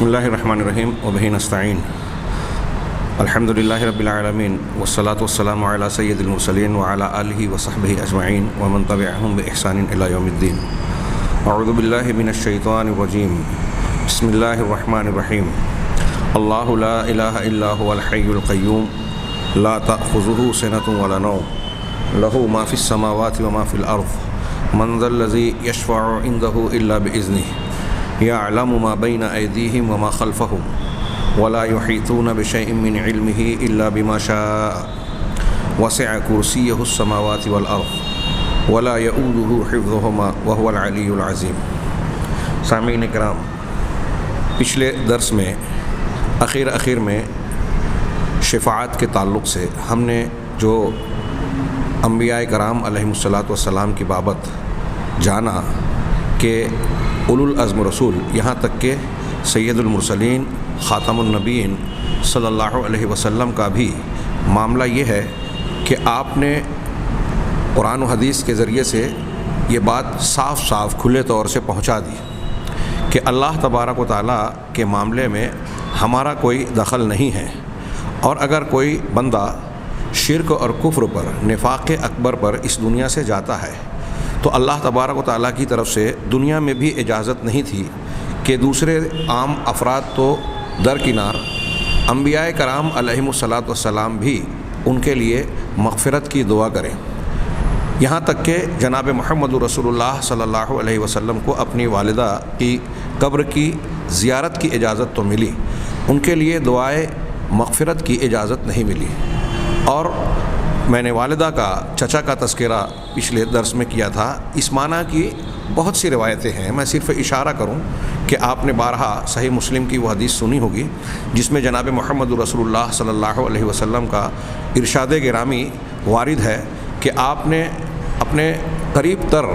بسم اللہ الرحمن الرحیم وبہ نستعین الحمد للہ رب العالمین والصلاة والسلام علی سید المرسلین وعلی آلہ وصحبہ اجمعین ومن تبعہم بإحسان الی یوم الدین. اعوذ باللہ من الشیطان الرجیم. بسم اللہ الرحمن الرحیم. اللہ لا الہ الا هو الحی القیوم لا تأخذہ سنۃ ولا نوم لہ ما فی السماوات وما فی الارض من ذا الذی یشفع عندہ الا بإذنہ يعلم ما بين أيديهم وما خلفهم ولا يحيطون بشيء من علمه إلا بما شاء وسع كرسيه السماوات والأرض ولا يؤوده حفظهما وهو العلي العظيم. سامعین کرام، پچھلے درس میں اخیر میں شفاعت کے تعلق سے ہم نے جو انبیاء کرام علیہم الصلاۃ والسلام کی بابت جانا کہ اولو العزم رسول، یہاں تک کہ سید المرسلین خاتم النبیین صلی اللہ علیہ وسلم کا بھی معاملہ یہ ہے کہ آپ نے قرآن و حدیث کے ذریعے سے یہ بات صاف کھلے طور سے پہنچا دی کہ اللہ تبارک و تعالیٰ کے معاملے میں ہمارا کوئی دخل نہیں ہے، اور اگر کوئی بندہ شرک اور کفر پر، نفاق اکبر پر اس دنیا سے جاتا ہے تو اللہ تبارک و تعالیٰ کی طرف سے دنیا میں بھی اجازت نہیں تھی کہ دوسرے عام افراد تو درکنار، انبیاء کرام علیہم الصلاۃ والسلام بھی ان کے لیے مغفرت کی دعا کریں. یہاں تک کہ جناب محمد رسول اللہ صلی اللہ علیہ وسلم کو اپنی والدہ کی قبر کی زیارت کی اجازت تو ملی، ان کے لیے دعائے مغفرت کی اجازت نہیں ملی. اور میں نے والدہ کا چچا کا تذکرہ پچھلے درس میں کیا تھا. اس معنی کی بہت سی روایتیں ہیں، میں صرف اشارہ کروں کہ آپ نے بارہا صحیح مسلم کی وہ حدیث سنی ہوگی جس میں جناب محمد رسول اللہ صلی اللہ علیہ وسلم کا ارشاد گرامی وارد ہے کہ آپ نے اپنے قریب تر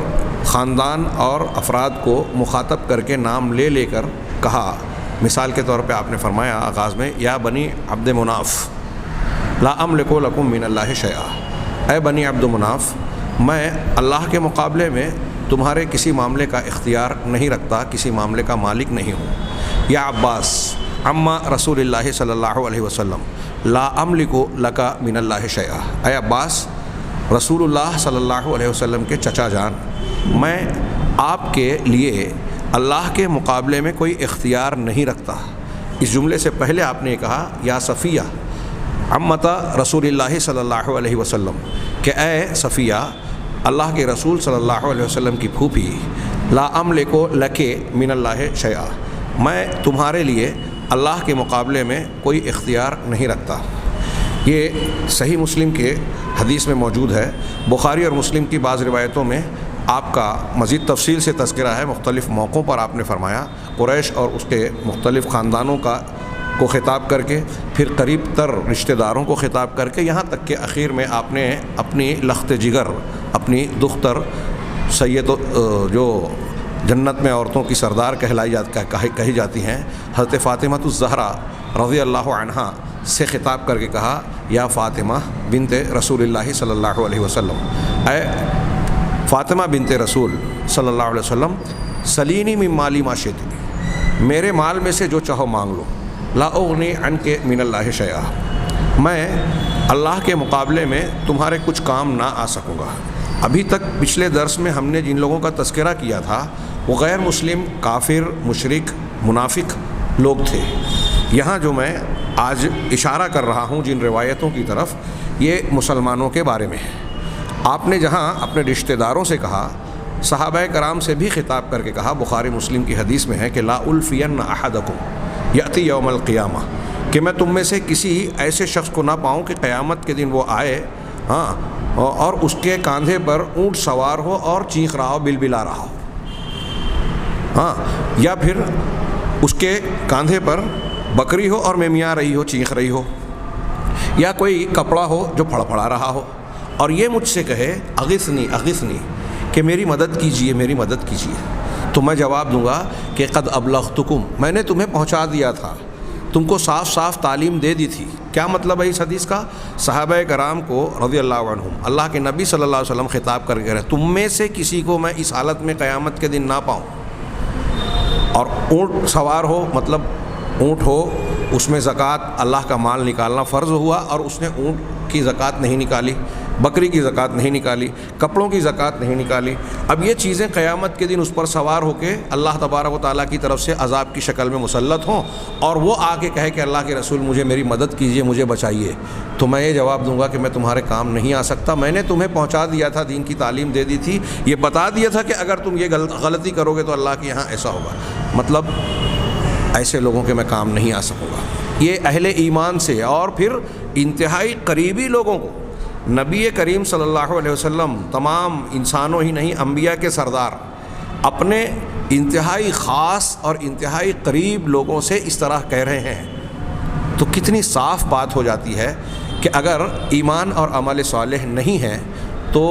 خاندان اور افراد کو مخاطب کر کے نام لے کر کہا. مثال کے طور پہ آپ نے فرمایا آغاز میں، یا بنی عبد مناف لا املک لکم من اللہ شیئا، اے بنی عبد مناف، میں اللہ کے مقابلے میں تمہارے کسی معاملے کا اختیار نہیں رکھتا، کسی معاملے کا مالک نہیں ہوں. یا عباس عما رسول اللہ صلی اللہ علیہ وسلم لا املک لک من اللہ شیئا، اے عباس، رسول اللہ صلی اللہ علیہ وسلم کے چچا جان، میں آپ کے لیے اللہ کے مقابلے میں کوئی اختیار نہیں رکھتا. اس جملے سے پہلے آپ نے کہا یا صفیہ عمتا رسول اللہ صلی اللہ علیہ وسلم، کہ اے صفیہ، اللہ کے رسول صلی اللہ علیہ وسلم کی پھوپھی، لا املک لک من اللہ شیئا، میں تمہارے لیے اللہ کے مقابلے میں کوئی اختیار نہیں رکھتا. یہ صحیح مسلم کے حدیث میں موجود ہے. بخاری اور مسلم کی بعض روایتوں میں آپ کا مزید تفصیل سے تذکرہ ہے. مختلف موقعوں پر آپ نے فرمایا قریش اور اس کے مختلف خاندانوں کو خطاب کر کے، پھر قریب تر رشتہ داروں کو خطاب کر کے، یہاں تک کہ اخیر میں آپ نے اپنی لخت جگر، اپنی دختر سید جو جنت میں عورتوں کی سردار کہی جاتی ہیں، حضرت فاطمہ الزہرا رضی اللہ عنہا سے خطاب کر کے کہا، یا فاطمہ بنت رسول اللہ صلی اللہ علیہ وسلم، اے فاطمہ بنت رسول صلی اللہ علیہ وسلم، سلینی من مالی ما شئت، میرے مال میں سے جو چاہو مانگ لو، لا اغنی عنک من اللہ شیئا، میں اللہ کے مقابلے میں تمہارے کچھ کام نہ آ سکوں گا. ابھی تک پچھلے درس میں ہم نے جن لوگوں کا تذکرہ کیا تھا وہ غیر مسلم، کافر، مشرک، منافق لوگ تھے. یہاں جو میں آج اشارہ کر رہا ہوں جن روایتوں کی طرف، یہ مسلمانوں کے بارے میں ہے. آپ نے جہاں اپنے رشتہ داروں سے کہا، صحابہ کرام سے بھی خطاب کر کے کہا. بخاری مسلم کی حدیث میں ہے کہ لا الفین احدکم یأتی یوم القیامہ، کہ میں تم میں سے کسی ایسے شخص کو نہ پاؤں کہ قیامت کے دن وہ آئے اور اس کے کاندھے پر اونٹ سوار ہو اور چیخ رہا ہو، بلبلا رہا ہو، یا پھر اس کے کاندھے پر بکری ہو اور میمیا رہی ہو، چیخ رہی ہو، یا کوئی کپڑا ہو جو پھڑا رہا ہو، اور یہ مجھ سے کہے اغثنی، کہ میری مدد کیجیے. تو میں جواب دوں گا کہ قد ابلغتکم، میں نے تمہیں پہنچا دیا تھا، تم کو صاف تعلیم دے دی تھی. کیا مطلب ہے اس حدیث کا؟ صحابہ کرام کو رضی اللہ عنہم اللہ کے نبی صلی اللہ علیہ وسلم خطاب کر کے رہے، تم میں سے کسی کو میں اس حالت میں قیامت کے دن نہ پاؤں اور اونٹ سوار ہو، مطلب اونٹ ہو اس میں زکوٰۃ اللہ کا مال نکالنا فرض ہوا اور اس نے اونٹ کی زکوٰۃ نہیں نکالی، بکری کی زکوٰۃ نہیں نکالی، کپڑوں کی زکوٰۃ نہیں نکالی، اب یہ چیزیں قیامت کے دن اس پر سوار ہو کے اللہ تبارک و تعالیٰ کی طرف سے عذاب کی شکل میں مسلط ہوں اور وہ آ کے کہے کہ اللہ کے رسول مجھے میری مدد کیجئے، مجھے بچائیے، تو میں یہ جواب دوں گا کہ میں تمہارے کام نہیں آ سکتا، میں نے تمہیں پہنچا دیا تھا، دین کی تعلیم دے دی تھی، یہ بتا دیا تھا کہ اگر تم یہ غلطی کرو گے تو اللہ کے یہاں ایسا ہوگا، مطلب ایسے لوگوں کے میں کام نہیں آ سکوں گا۔ یہ اہل ایمان سے اور پھر انتہائی قریبی لوگوں کو نبی کریم صلی اللہ علیہ وسلم تمام انسانوں ہی نہیں انبیاء کے سردار اپنے انتہائی خاص اور انتہائی قریب لوگوں سے اس طرح کہہ رہے ہیں، تو کتنی صاف بات ہو جاتی ہے کہ اگر ایمان اور عمل صالح نہیں ہے تو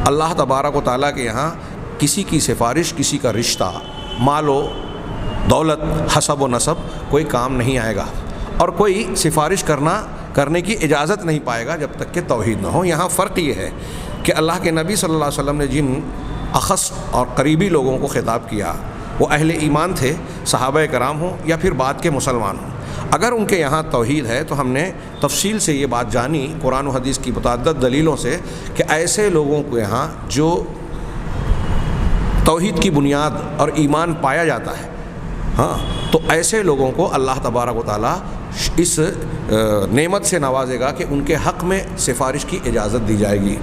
اللہ تبارک و تعالیٰ کے یہاں کسی کی سفارش، کسی کا رشتہ، مال و دولت، حسب و نسب کوئی کام نہیں آئے گا، اور کوئی سفارش کرنے کی اجازت نہیں پائے گا جب تک کہ توحید نہ ہو۔ یہاں فرق یہ ہے کہ اللہ کے نبی صلی اللہ علیہ وسلم نے جن اخص اور قریبی لوگوں کو خطاب کیا وہ اہل ایمان تھے، صحابہ کرام ہوں یا پھر بعد کے مسلمان ہوں، اگر ان کے یہاں توحید ہے تو ہم نے تفصیل سے یہ بات جانی قرآن و حدیث کی متعدد دلیلوں سے کہ ایسے لوگوں کو یہاں جو توحید کی بنیاد اور ایمان پایا جاتا ہے، ہاں، تو ایسے لوگوں کو اللہ تبارک و تعالیٰ اس نعمت سے نوازے گا کہ ان کے حق میں سفارش کی اجازت دی جائے گی۔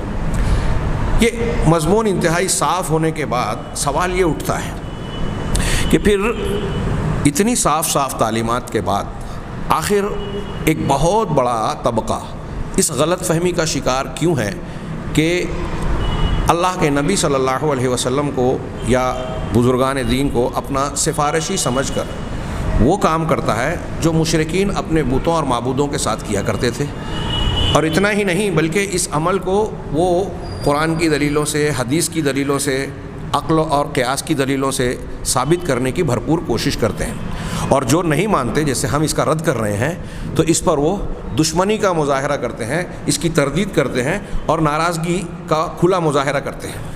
یہ مضمون انتہائی صاف ہونے کے بعد سوال یہ اٹھتا ہے کہ پھر اتنی صاف تعلیمات کے بعد آخر ایک بہت بڑا طبقہ اس غلط فہمی کا شکار کیوں ہے کہ اللہ کے نبی صلی اللہ علیہ وسلم کو یا بزرگان دین کو اپنا سفارشی سمجھ کر وہ کام کرتا ہے جو مشرکین اپنے بتوں اور معبودوں کے ساتھ کیا کرتے تھے، اور اتنا ہی نہیں بلکہ اس عمل کو وہ قرآن کی دلیلوں سے، حدیث کی دلیلوں سے، عقل اور قیاس کی دلیلوں سے ثابت کرنے کی بھرپور کوشش کرتے ہیں، اور جو نہیں مانتے جیسے ہم اس کا رد کر رہے ہیں تو اس پر وہ دشمنی کا مظاہرہ کرتے ہیں، اس کی تردید کرتے ہیں اور ناراضگی کا کھلا مظاہرہ کرتے ہیں،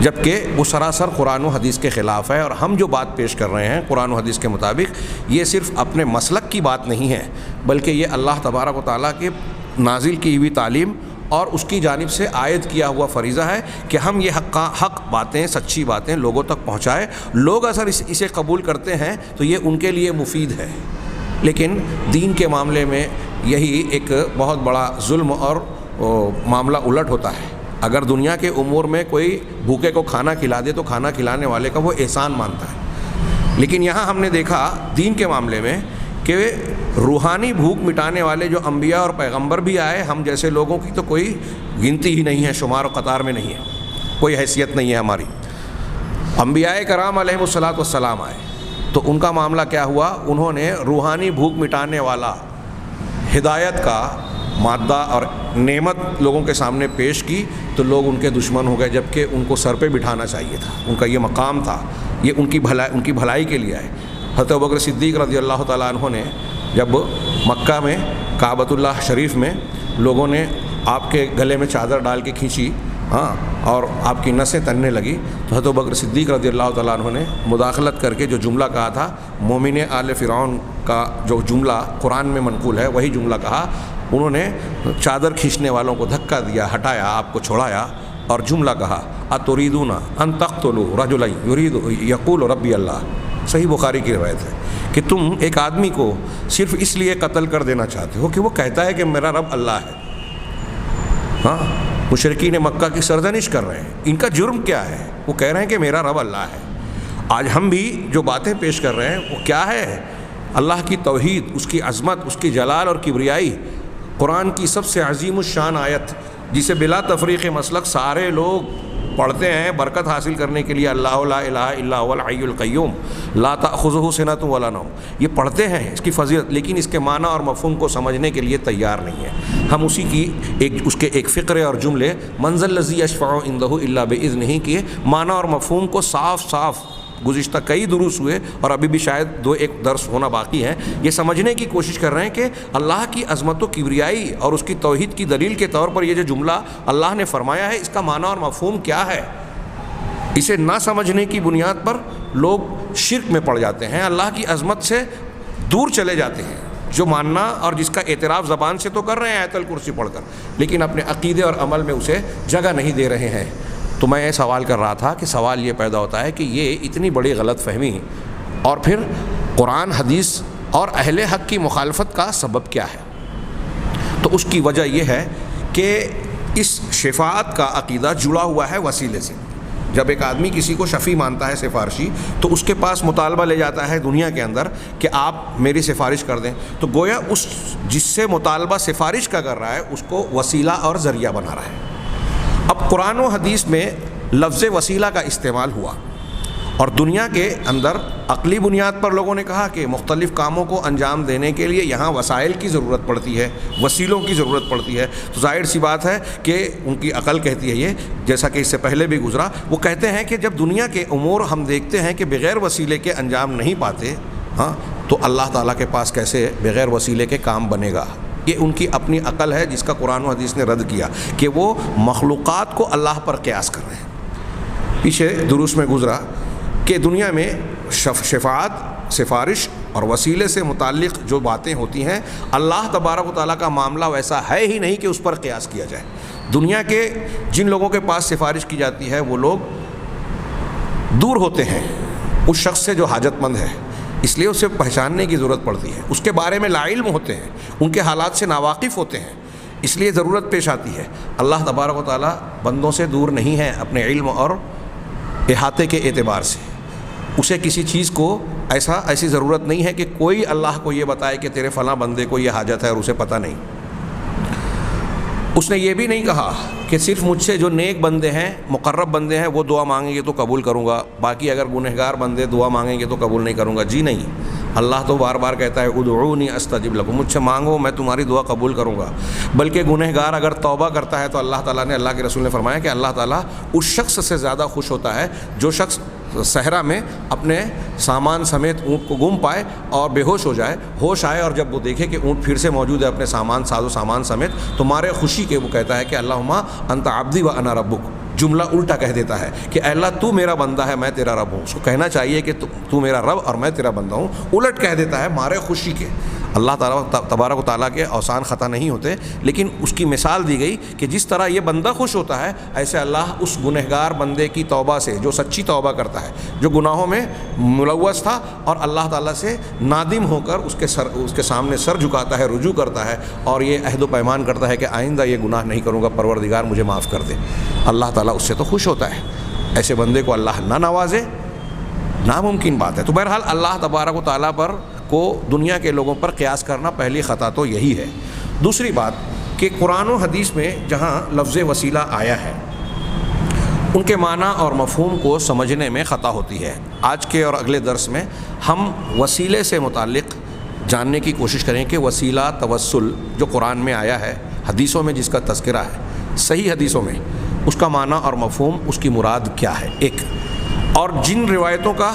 جبکہ وہ سراسر قرآن و حدیث کے خلاف ہے۔ اور ہم جو بات پیش کر رہے ہیں قرآن و حدیث کے مطابق یہ صرف اپنے مسلک کی بات نہیں ہے بلکہ یہ اللہ تبارک و تعالیٰ کے نازل کی ہوئی تعلیم اور اس کی جانب سے عائد کیا ہوا فریضہ ہے کہ ہم یہ حق باتیں، سچی باتیں لوگوں تک پہنچائے، لوگ اگر اسے قبول کرتے ہیں تو یہ ان کے لیے مفید ہے، لیکن دین کے معاملے میں یہی ایک بہت بڑا ظلم اور معاملہ الٹ ہوتا ہے۔ اگر دنیا کے امور میں کوئی بھوکے کو کھانا کھلا دے تو کھانا کھلانے والے کا وہ احسان مانتا ہے، لیکن یہاں ہم نے دیکھا دین کے معاملے میں کہ روحانی بھوک مٹانے والے جو انبیاء اور پیغمبر بھی آئے، ہم جیسے لوگوں کی تو کوئی گنتی ہی نہیں ہے، شمار و قطار میں نہیں ہے، کوئی حیثیت نہیں ہے ہماری۔ انبیاء کرام علیہ الصلاۃ والسلام آئے تو ان کا معاملہ کیا ہوا؟ انہوں نے روحانی بھوک مٹانے والا ہدایت کا مادہ اور نعمت لوگوں کے سامنے پیش کی تو لوگ ان کے دشمن ہو گئے، جبکہ ان کو سر پہ بٹھانا چاہیے تھا، ان کا یہ مقام تھا، یہ ان کی بھلائی کے لیے آئے۔ حضرت ابوبکر صدیق رضی اللہ تعالیٰ عنہ نے جب مکہ میں کعبۃ اللہ شریف میں لوگوں نے آپ کے گلے میں چادر ڈال کے کھینچی، ہاں، اور آپ کی نسیں تننے لگی تو حضرت ابوبکر صدیق رضی اللہ تعالیٰ عنہ نے مداخلت کر کے جو جملہ کہا تھا، مومن آل فرعون کا جو جملہ قرآن میں منقول ہے وہی جملہ کہا۔ انہوں نے چادر کھینچنے والوں کو دھکا دیا، ہٹایا، آپ کو چھوڑایا اور جملہ کہا، اتریدون ان تقتلوا رجلا یرید یقول ربی اللہ۔ صحیح بخاری کی روایت ہے کہ تم ایک آدمی کو صرف اس لیے قتل کر دینا چاہتے ہو کہ وہ کہتا ہے کہ میرا رب اللہ ہے۔ ہاں، مشرکین مکہ کی سرزنش کر رہے ہیں، ان کا جرم کیا ہے؟ وہ کہہ رہے ہیں کہ میرا رب اللہ ہے۔ آج ہم بھی جو باتیں پیش کر رہے ہیں وہ کیا ہے؟ اللہ کی توحید، اس کی عظمت، اس کی جلال اور کبریائی، قرآن کی سب سے عظیم الشان آیت جسے بلا تفریق مسلک سارے لوگ پڑھتے ہیں برکت حاصل کرنے کے لیے، اللہ لا الہ الا هو الحی القیوم لا تأخذہ سنۃ ولا نوم، یہ پڑھتے ہیں اس کی فضیلت، لیکن اس کے معنی اور مفہوم کو سمجھنے کے لیے تیار نہیں ہے۔ ہم اسی کی اس کے ایک فقرے اور جملے من ذا الذی یشفع عندہ الا باذنہ کے معنی اور مفہوم کو صاف گزشتہ کئی دروس ہوئے اور ابھی بھی شاید 2-1 درس ہونا باقی ہے، یہ سمجھنے کی کوشش کر رہے ہیں کہ اللہ کی عظمت و کبریائی اور اس کی توحید کی دلیل کے طور پر یہ جو جملہ اللہ نے فرمایا ہے اس کا معنی اور مفہوم کیا ہے۔ اسے نہ سمجھنے کی بنیاد پر لوگ شرک میں پڑ جاتے ہیں، اللہ کی عظمت سے دور چلے جاتے ہیں، جو ماننا اور جس کا اعتراف زبان سے تو کر رہے ہیں آیت الکرسی پڑھ کر، لیکن اپنے عقیدے اور عمل میں اسے جگہ نہیں دے رہے ہیں۔ تو میں یہ سوال کر رہا تھا کہ سوال یہ پیدا ہوتا ہے کہ یہ اتنی بڑی غلط فہمی اور پھر قرآن حدیث اور اہل حق کی مخالفت کا سبب کیا ہے؟ تو اس کی وجہ یہ ہے کہ اس شفاعت کا عقیدہ جڑا ہوا ہے وسیلے سے۔ جب ایک آدمی کسی کو شفیع مانتا ہے، سفارشی، تو اس کے پاس مطالبہ لے جاتا ہے دنیا کے اندر کہ آپ میری سفارش کر دیں، تو گویا اس جس سے مطالبہ سفارش کا کر رہا ہے اس کو وسیلہ اور ذریعہ بنا رہا ہے۔ اب قرآن و حدیث میں لفظ وسیلہ کا استعمال ہوا، اور دنیا کے اندر عقلی بنیاد پر لوگوں نے کہا کہ مختلف کاموں کو انجام دینے کے لیے یہاں وسائل کی ضرورت پڑتی ہے، وسیلوں کی ضرورت پڑتی ہے۔ تو ظاہر سی بات ہے کہ ان کی عقل کہتی ہے یہ، جیسا کہ اس سے پہلے بھی گزرا، وہ کہتے ہیں کہ جب دنیا کے امور ہم دیکھتے ہیں کہ بغیر وسیلے کے انجام نہیں پاتے، تو اللہ تعالیٰ کے پاس کیسے بغیر وسیلے کے کام بنے گا؟ یہ ان کی اپنی عقل ہے جس کا قرآن و حدیث نے رد کیا کہ وہ مخلوقات کو اللہ پر قیاس کر رہے ہیں۔ پیچھے دروس میں گزرا کہ دنیا میں شفاعت، سفارش اور وسیلے سے متعلق جو باتیں ہوتی ہیں، اللہ تبارک و تعالیٰ کا معاملہ ویسا ہے ہی نہیں کہ اس پر قیاس کیا جائے۔ دنیا کے جن لوگوں کے پاس سفارش کی جاتی ہے وہ لوگ دور ہوتے ہیں اس شخص سے جو حاجت مند ہے، اس لیے اسے پہچاننے کی ضرورت پڑتی ہے، اس کے بارے میں لا علم ہوتے ہیں، ان کے حالات سے ناواقف ہوتے ہیں، اس لیے ضرورت پیش آتی ہے۔ اللہ تبارک و تعالیٰ بندوں سے دور نہیں ہے اپنے علم اور احاطے کے اعتبار سے۔ اسے کسی چیز کو ایسی ضرورت نہیں ہے کہ کوئی اللہ کو یہ بتائے کہ تیرے فلاں بندے کو یہ حاجت ہے اور اسے پتہ نہیں۔ اس نے یہ بھی نہیں کہا کہ صرف مجھ سے جو نیک بندے ہیں، مقرب بندے ہیں، وہ دعا مانگیں گے تو قبول کروں گا، باقی اگر گنہگار بندے دعا مانگیں گے تو قبول نہیں کروں گا۔ جی نہیں، اللہ تو بار بار کہتا ہے ادعونی استجب لکم، مجھ سے مانگو میں تمہاری دعا قبول کروں گا۔ بلکہ گنہگار اگر توبہ کرتا ہے تو اللہ تعالیٰ نے، اللہ کے رسول نے فرمایا کہ اللہ تعالیٰ اس شخص سے زیادہ خوش ہوتا ہے جو شخص صحرا میں اپنے سامان سمیت اونٹ کو گم پائے اور بے ہوش ہو جائے، ہوش آئے اور جب وہ دیکھے کہ اونٹ پھر سے موجود ہے اپنے ساز و سامان سمیت، تو مارے خوشی کے وہ کہتا ہے کہ اللہم انت عبدی و انا ربک، جملہ الٹا کہہ دیتا ہے کہ اے اللہ تو میرا بندہ ہے، میں تیرا رب ہوں۔ اس کو کہنا چاہیے کہ تو میرا رب اور میں تیرا بندہ ہوں، الٹ کہہ دیتا ہے مارے خوشی کے۔ اللہ تعالیٰ تبارک و تعالیٰ کے اوسان خطا نہیں ہوتے، لیکن اس کی مثال دی گئی کہ جس طرح یہ بندہ خوش ہوتا ہے، ایسے اللہ اس گنہگار بندے کی توبہ سے، جو سچی توبہ کرتا ہے، جو گناہوں میں ملوث تھا اور اللہ تعالیٰ سے نادم ہو کر اس کے سامنے سر جھکاتا ہے، رجوع کرتا ہے اور یہ عہد و پیمان کرتا ہے کہ آئندہ یہ گناہ نہیں کروں گا، پروردگار مجھے معاف کر دے، اللہ تعالیٰ اس سے تو خوش ہوتا ہے۔ ایسے بندے کو اللہ نہ نوازے، ناممکن بات ہے۔ تو بہرحال اللہ تبارک و تعالیٰ پر کو دنیا کے لوگوں پر قیاس کرنا پہلی خطا تو یہی ہے۔ دوسری بات کہ قرآن و حدیث میں جہاں لفظ وسیلہ آیا ہے، ان کے معنی اور مفہوم کو سمجھنے میں خطا ہوتی ہے۔ آج کے اور اگلے درس میں ہم وسیلے سے متعلق جاننے کی کوشش کریں کہ وسیلہ توسل جو قرآن میں آیا ہے، حدیثوں میں جس کا تذکرہ ہے، صحیح حدیثوں میں، اس کا معنی اور مفہوم، اس کی مراد کیا ہے، ایک، اور جن روایتوں کا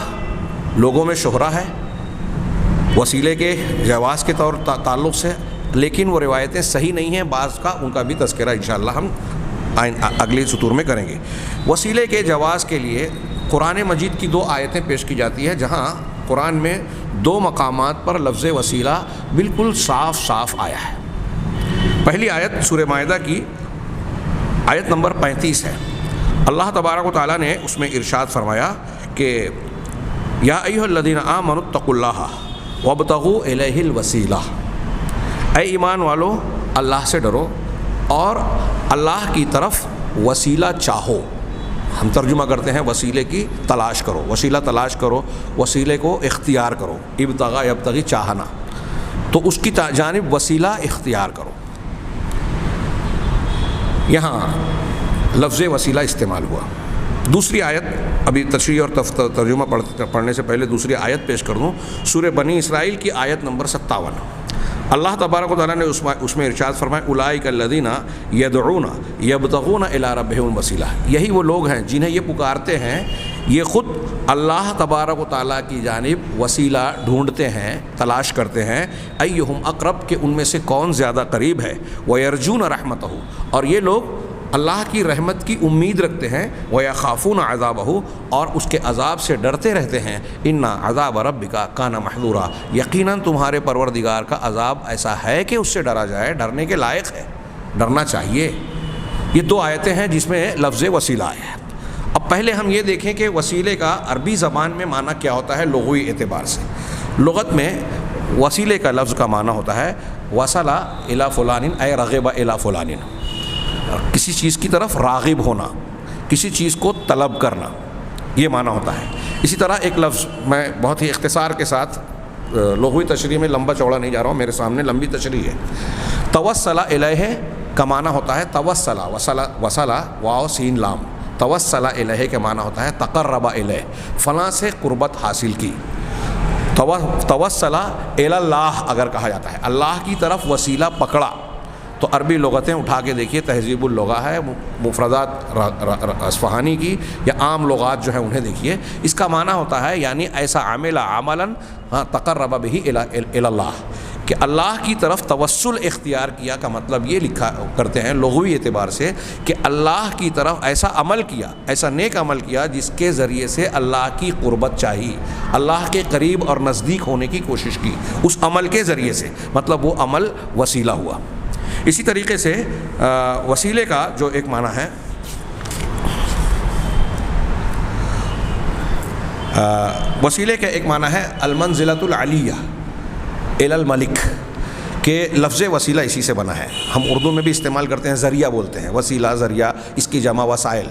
لوگوں میں شہرہ ہے وسیلے کے جواز کے تعلق سے، لیکن وہ روایتیں صحیح نہیں ہیں، بعض کا ان کا بھی تذکرہ انشاءاللہ ہم اگلی سطور میں کریں گے۔ وسیلے کے جواز کے لیے قرآن مجید کی 2 آیتیں پیش کی جاتی ہیں، جہاں قرآن میں 2 مقامات پر لفظ وسیلہ بالکل صاف صاف آیا ہے۔ پہلی آیت سورہ مائدہ کی آیت نمبر 35 ہے۔ اللہ تبارک و تعالیٰ نے اس میں ارشاد فرمایا کہ یا ایھا الذین آمنوا اتقوا اللہ وابتغوا الیہ الوسیلہ، اے ایمان والو اللہ سے ڈرو اور اللہ کی طرف وسیلہ چاہو۔ ہم ترجمہ کرتے ہیں وسیلے کی تلاش کرو، وسیلہ تلاش کرو، وسیلے کو اختیار کرو، ابتغاء یبتغی چاہنا، تو اس کی جانب وسیلہ اختیار کرو۔ یہاں لفظ وسیلہ استعمال ہوا۔ دوسری آیت، ابھی تشریح اور ترجمہ پڑھنے سے پہلے دوسری آیت پیش کر دوں، سورہ بنی اسرائیل کی آیت نمبر 57۔ اللہ تبارک و تعالیٰ نے اس میں ارشاد فرمایا اولئک الذین یدعون یبتغون الی ربہم الوسیلہ، یہی وہ لوگ ہیں جنہیں یہ پکارتے ہیں، یہ خود اللہ تبارک و تعالیٰ کی جانب وسیلہ ڈھونڈتے ہیں، تلاش کرتے ہیں، ایہم اقرب، کہ ان میں سے کون زیادہ قریب ہے، ویرجون رحمتہ، اور یہ لوگ اللہ کی رحمت کی امید رکھتے ہیں، وَيَخَافُونَ عَذَابَهُ اور اس کے عذاب سے ڈرتے رہتے ہیں، إِنَّ عَذَابَ رَبِّكَ كَانَ مَحْذُورًا یقیناً تمہارے پروردگار کا عذاب ایسا ہے کہ اس سے ڈرا جائے، ڈرنے کے لائق ہے، ڈرنا چاہیے۔ یہ 2 آیتیں ہیں جس میں لفظ وسیلہ ہے۔ اب پہلے ہم یہ دیکھیں کہ وسیلے کا عربی زبان میں معنی کیا ہوتا ہے لغوی اعتبار سے۔ لغت میں وسیلے کا لفظ کا معنی ہوتا ہے وصل الی فلان اے رغب الی فلان، کسی چیز کی طرف راغب ہونا، کسی چیز کو طلب کرنا، یہ معنی ہوتا ہے۔ اسی طرح ایک لفظ میں بہت ہی اختصار کے ساتھ لغوی تشریح میں لمبا چوڑا نہیں جا رہا ہوں، میرے سامنے لمبی تشریح ہے۔ توسل الیہ کا معنی ہوتا ہے توسل، وصل واو سین لام، توسل الیہ کے معنی ہوتا ہے تقرب الیہ، فلاں سے قربت حاصل کی۔ توسل الی اللہ اگر کہا جاتا ہے اللہ کی طرف وسیلہ پکڑا، تو عربی لغتیں اٹھا کے دیکھیے، تہذیب اللغہ ہے، مفردات اصفہانی کی یا عام لغات جو ہیں انہیں دیکھیے، اس کا معنی ہوتا ہے یعنی ایسا عمل عملاً تقرب به الی اللہ، کہ اللہ کی طرف توسل اختیار کیا کا مطلب یہ لکھا کرتے ہیں لغوی اعتبار سے کہ اللہ کی طرف ایسا عمل کیا، ایسا نیک عمل کیا جس کے ذریعے سے اللہ کی قربت چاہی، اللہ کے قریب اور نزدیک ہونے کی کوشش کی، اس عمل کے ذریعے سے، مطلب وہ عمل وسیلہ ہوا۔ اسی طریقے سے وسیلے کا جو ایک معنی ہے وسیلے کا ایک معنی ہے المنزلۃ العلیہ الی الملک، کہ لفظ وسیلہ اسی سے بنا ہے، ہم اردو میں بھی استعمال کرتے ہیں، ذریعہ بولتے ہیں، وسیلہ ذریعہ، اس کی جمع وسائل۔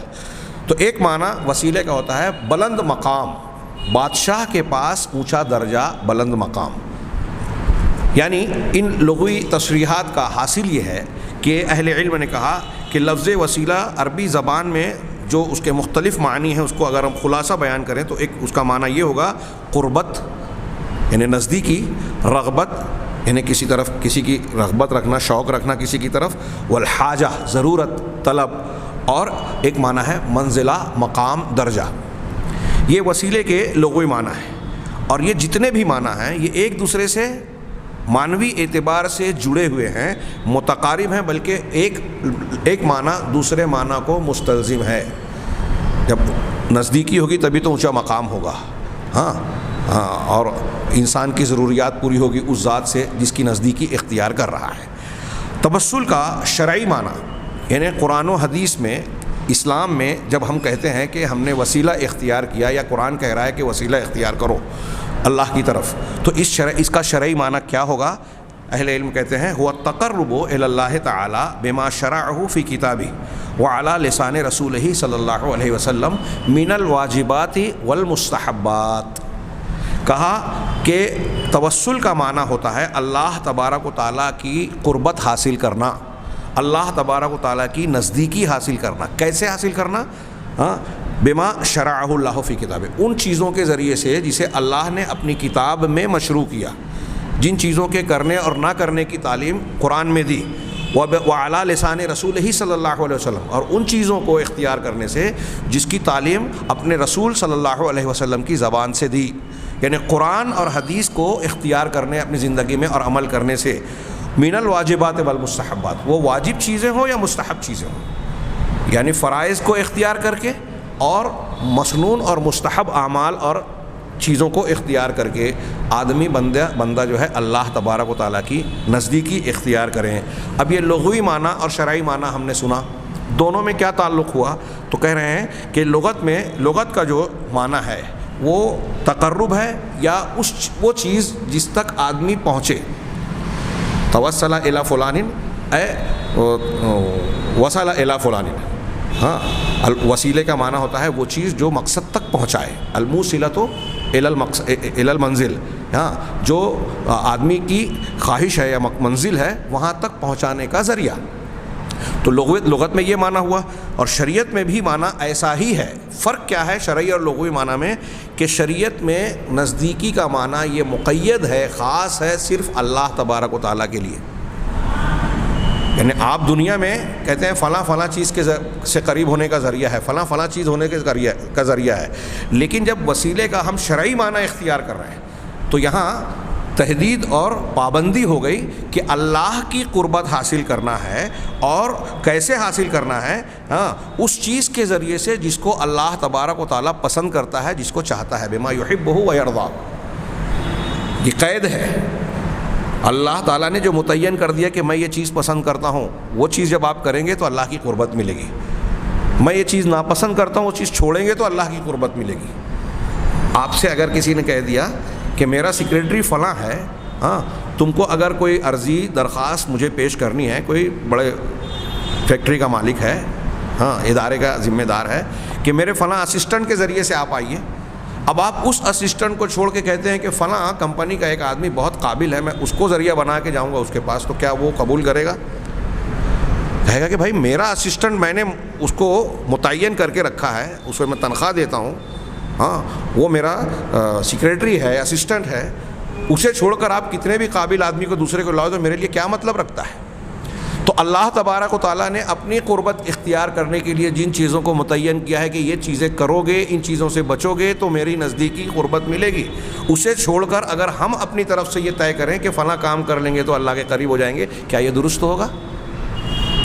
تو ایک معنی وسیلے کا ہوتا ہے بلند مقام، بادشاہ کے پاس اونچا درجہ، بلند مقام۔ یعنی ان لغوی تصریحات کا حاصل یہ ہے کہ اہل علم نے کہا کہ لفظ وسیلہ عربی زبان میں جو اس کے مختلف معنی ہیں، اس کو اگر ہم خلاصہ بیان کریں تو ایک اس کا معنی یہ ہوگا قربت یعنی نزدیکی، رغبت یعنی کسی طرف کسی کی رغبت رکھنا، شوق رکھنا کسی کی طرف، والحاجہ ضرورت، طلب، اور ایک معنی ہے منزلہ، مقام، درجہ۔ یہ وسیلے کے لغوی معنی ہیں، اور یہ جتنے بھی معنی ہیں یہ ایک دوسرے سے معنوی اعتبار سے جڑے ہوئے ہیں، متقارب ہیں، بلکہ ایک معنی دوسرے معنی کو مستلزم ہے۔ جب نزدیکی ہوگی تبھی تو اونچا مقام ہوگا، ہاں، اور انسان کی ضروریات پوری ہوگی اس ذات سے جس کی نزدیکی اختیار کر رہا ہے۔ توسل کا شرعی معنی یعنی قرآن و حدیث میں، اسلام میں جب ہم کہتے ہیں کہ ہم نے وسیلہ اختیار کیا یا قرآن کہہ رہا ہے کہ وسیلہ اختیار کرو اللہ کی طرف، تو اس کا شرعی معنی کیا ہوگا؟ اہل علم کہتے ہیں هو التقرب الی اللہ تعالی بما شرعہ فی کتابہ وعلی لسان رسولہ صلی اللہ علیہ وسلم من الواجبات والمستحبات۔ کہا کہ توسل کا معنی ہوتا ہے اللہ تبارک و تعالیٰ کی قربت حاصل کرنا، اللہ تبارک و تعالیٰ کی نزدیکی حاصل کرنا۔ کیسے حاصل کرنا؟ بما شرعہ اللہ فی کتاب، ان چیزوں کے ذریعے سے جسے اللہ نے اپنی کتاب میں مشروع کیا، جن چیزوں کے کرنے اور نہ کرنے کی تعلیم قرآن میں دی، وعلی لسان رسولہ صلی اللہ علیہ وسلم، اور ان چیزوں کو اختیار کرنے سے جس کی تعلیم اپنے رسول صلی اللہ علیہ وسلم کی زبان سے دی، یعنی قرآن اور حدیث کو اختیار کرنے اپنی زندگی میں اور عمل کرنے سے، من الواجبات والمستحبات، وہ واجب چیزیں ہوں یا مستحب چیزیں ہوں، یعنی فرائض کو اختیار کر کے اور مسنون اور مستحب اعمال اور چیزوں کو اختیار کر کے آدمی بندہ جو ہے اللہ تبارک و تعالیٰ کی نزدیکی اختیار کریں۔ اب یہ لغوی معنی اور شرعی معنی ہم نے سنا، دونوں میں کیا تعلق ہوا؟ تو کہہ رہے ہیں کہ لغت کا جو معنی ہے وہ تقرب ہے یا وہ چیز جس تک آدمی پہنچے۔ توسل الی فلان اے وصل الی فلان، ہاں، وسیلے کا معنی ہوتا ہے وہ چیز جو مقصد تک پہنچائے، الموصلۃ الی المنزل، ہاں، جو آدمی کی خواہش ہے یا منزل ہے وہاں تک پہنچانے کا ذریعہ۔ تو لغت میں یہ معنی ہوا، اور شریعت میں بھی معنی ایسا ہی ہے۔ فرق کیا ہے شرعی اور لغوی معنی میں؟ کہ شریعت میں نزدیکی کا معنی یہ مقید ہے، خاص ہے صرف اللہ تبارک و تعالیٰ کے لیے، یعنی آپ دنیا میں کہتے ہیں فلاں فلاں چیز کے سے قریب ہونے کا ذریعہ ہے، فلاں فلاں چیز ہونے کا ذریعہ ہے، لیکن جب وسیلے کا ہم شرعی معنی اختیار کر رہے ہیں تو یہاں تحدید اور پابندی ہو گئی کہ اللہ کی قربت حاصل کرنا ہے، اور کیسے حاصل کرنا ہے؟ اس چیز کے ذریعے سے جس کو اللہ تبارک و تعالیٰ پسند کرتا ہے، جس کو چاہتا ہے، بما یحبہ و یرضا۔ یہ قید ہے، اللہ تعالیٰ نے جو متعین کر دیا کہ میں یہ چیز پسند کرتا ہوں، وہ چیز جب آپ کریں گے تو اللہ کی قربت ملے گی۔ میں یہ چیز ناپسند کرتا ہوں، وہ چیز چھوڑیں گے تو اللہ کی قربت ملے گی۔ آپ سے اگر کسی نے کہہ دیا کہ میرا سیکریٹری فلاں ہے، تم کو اگر کوئی عرضی درخواست مجھے پیش کرنی ہے، کوئی بڑے فیکٹری کا مالک ہے، ادارے کا ذمہ دار ہے، کہ میرے فلاں اسسٹنٹ کے ذریعے سے آپ آئیے، اب آپ اس اسسٹنٹ کو چھوڑ کے کہتے ہیں کہ فلاں کمپنی کا ایک آدمی بہت قابل ہے، میں اس کو ذریعہ بنا کے جاؤں گا اس کے پاس، تو کیا وہ قبول کرے گا؟ کہے گا کہ بھائی میرا اسسٹنٹ میں نے اس کو متعین کر کے رکھا ہے، اس کو میں تنخواہ دیتا ہوں، وہ میرا سیکریٹری ہے، اسسٹنٹ ہے، اسے چھوڑ کر آپ کتنے بھی قابل آدمی کو دوسرے کو لاؤ تو میرے لیے کیا مطلب رکھتا ہے؟ تو اللہ تبارک و تعالیٰ نے اپنی قربت اختیار کرنے کے لیے جن چیزوں کو متعین کیا ہے کہ یہ چیزیں کرو گے، ان چیزوں سے بچو گے تو میری نزدیکی قربت ملے گی، اسے چھوڑ کر اگر ہم اپنی طرف سے یہ طے کریں کہ فلاں کام کر لیں گے تو اللہ کے قریب ہو جائیں گے، کیا یہ درست ہوگا؟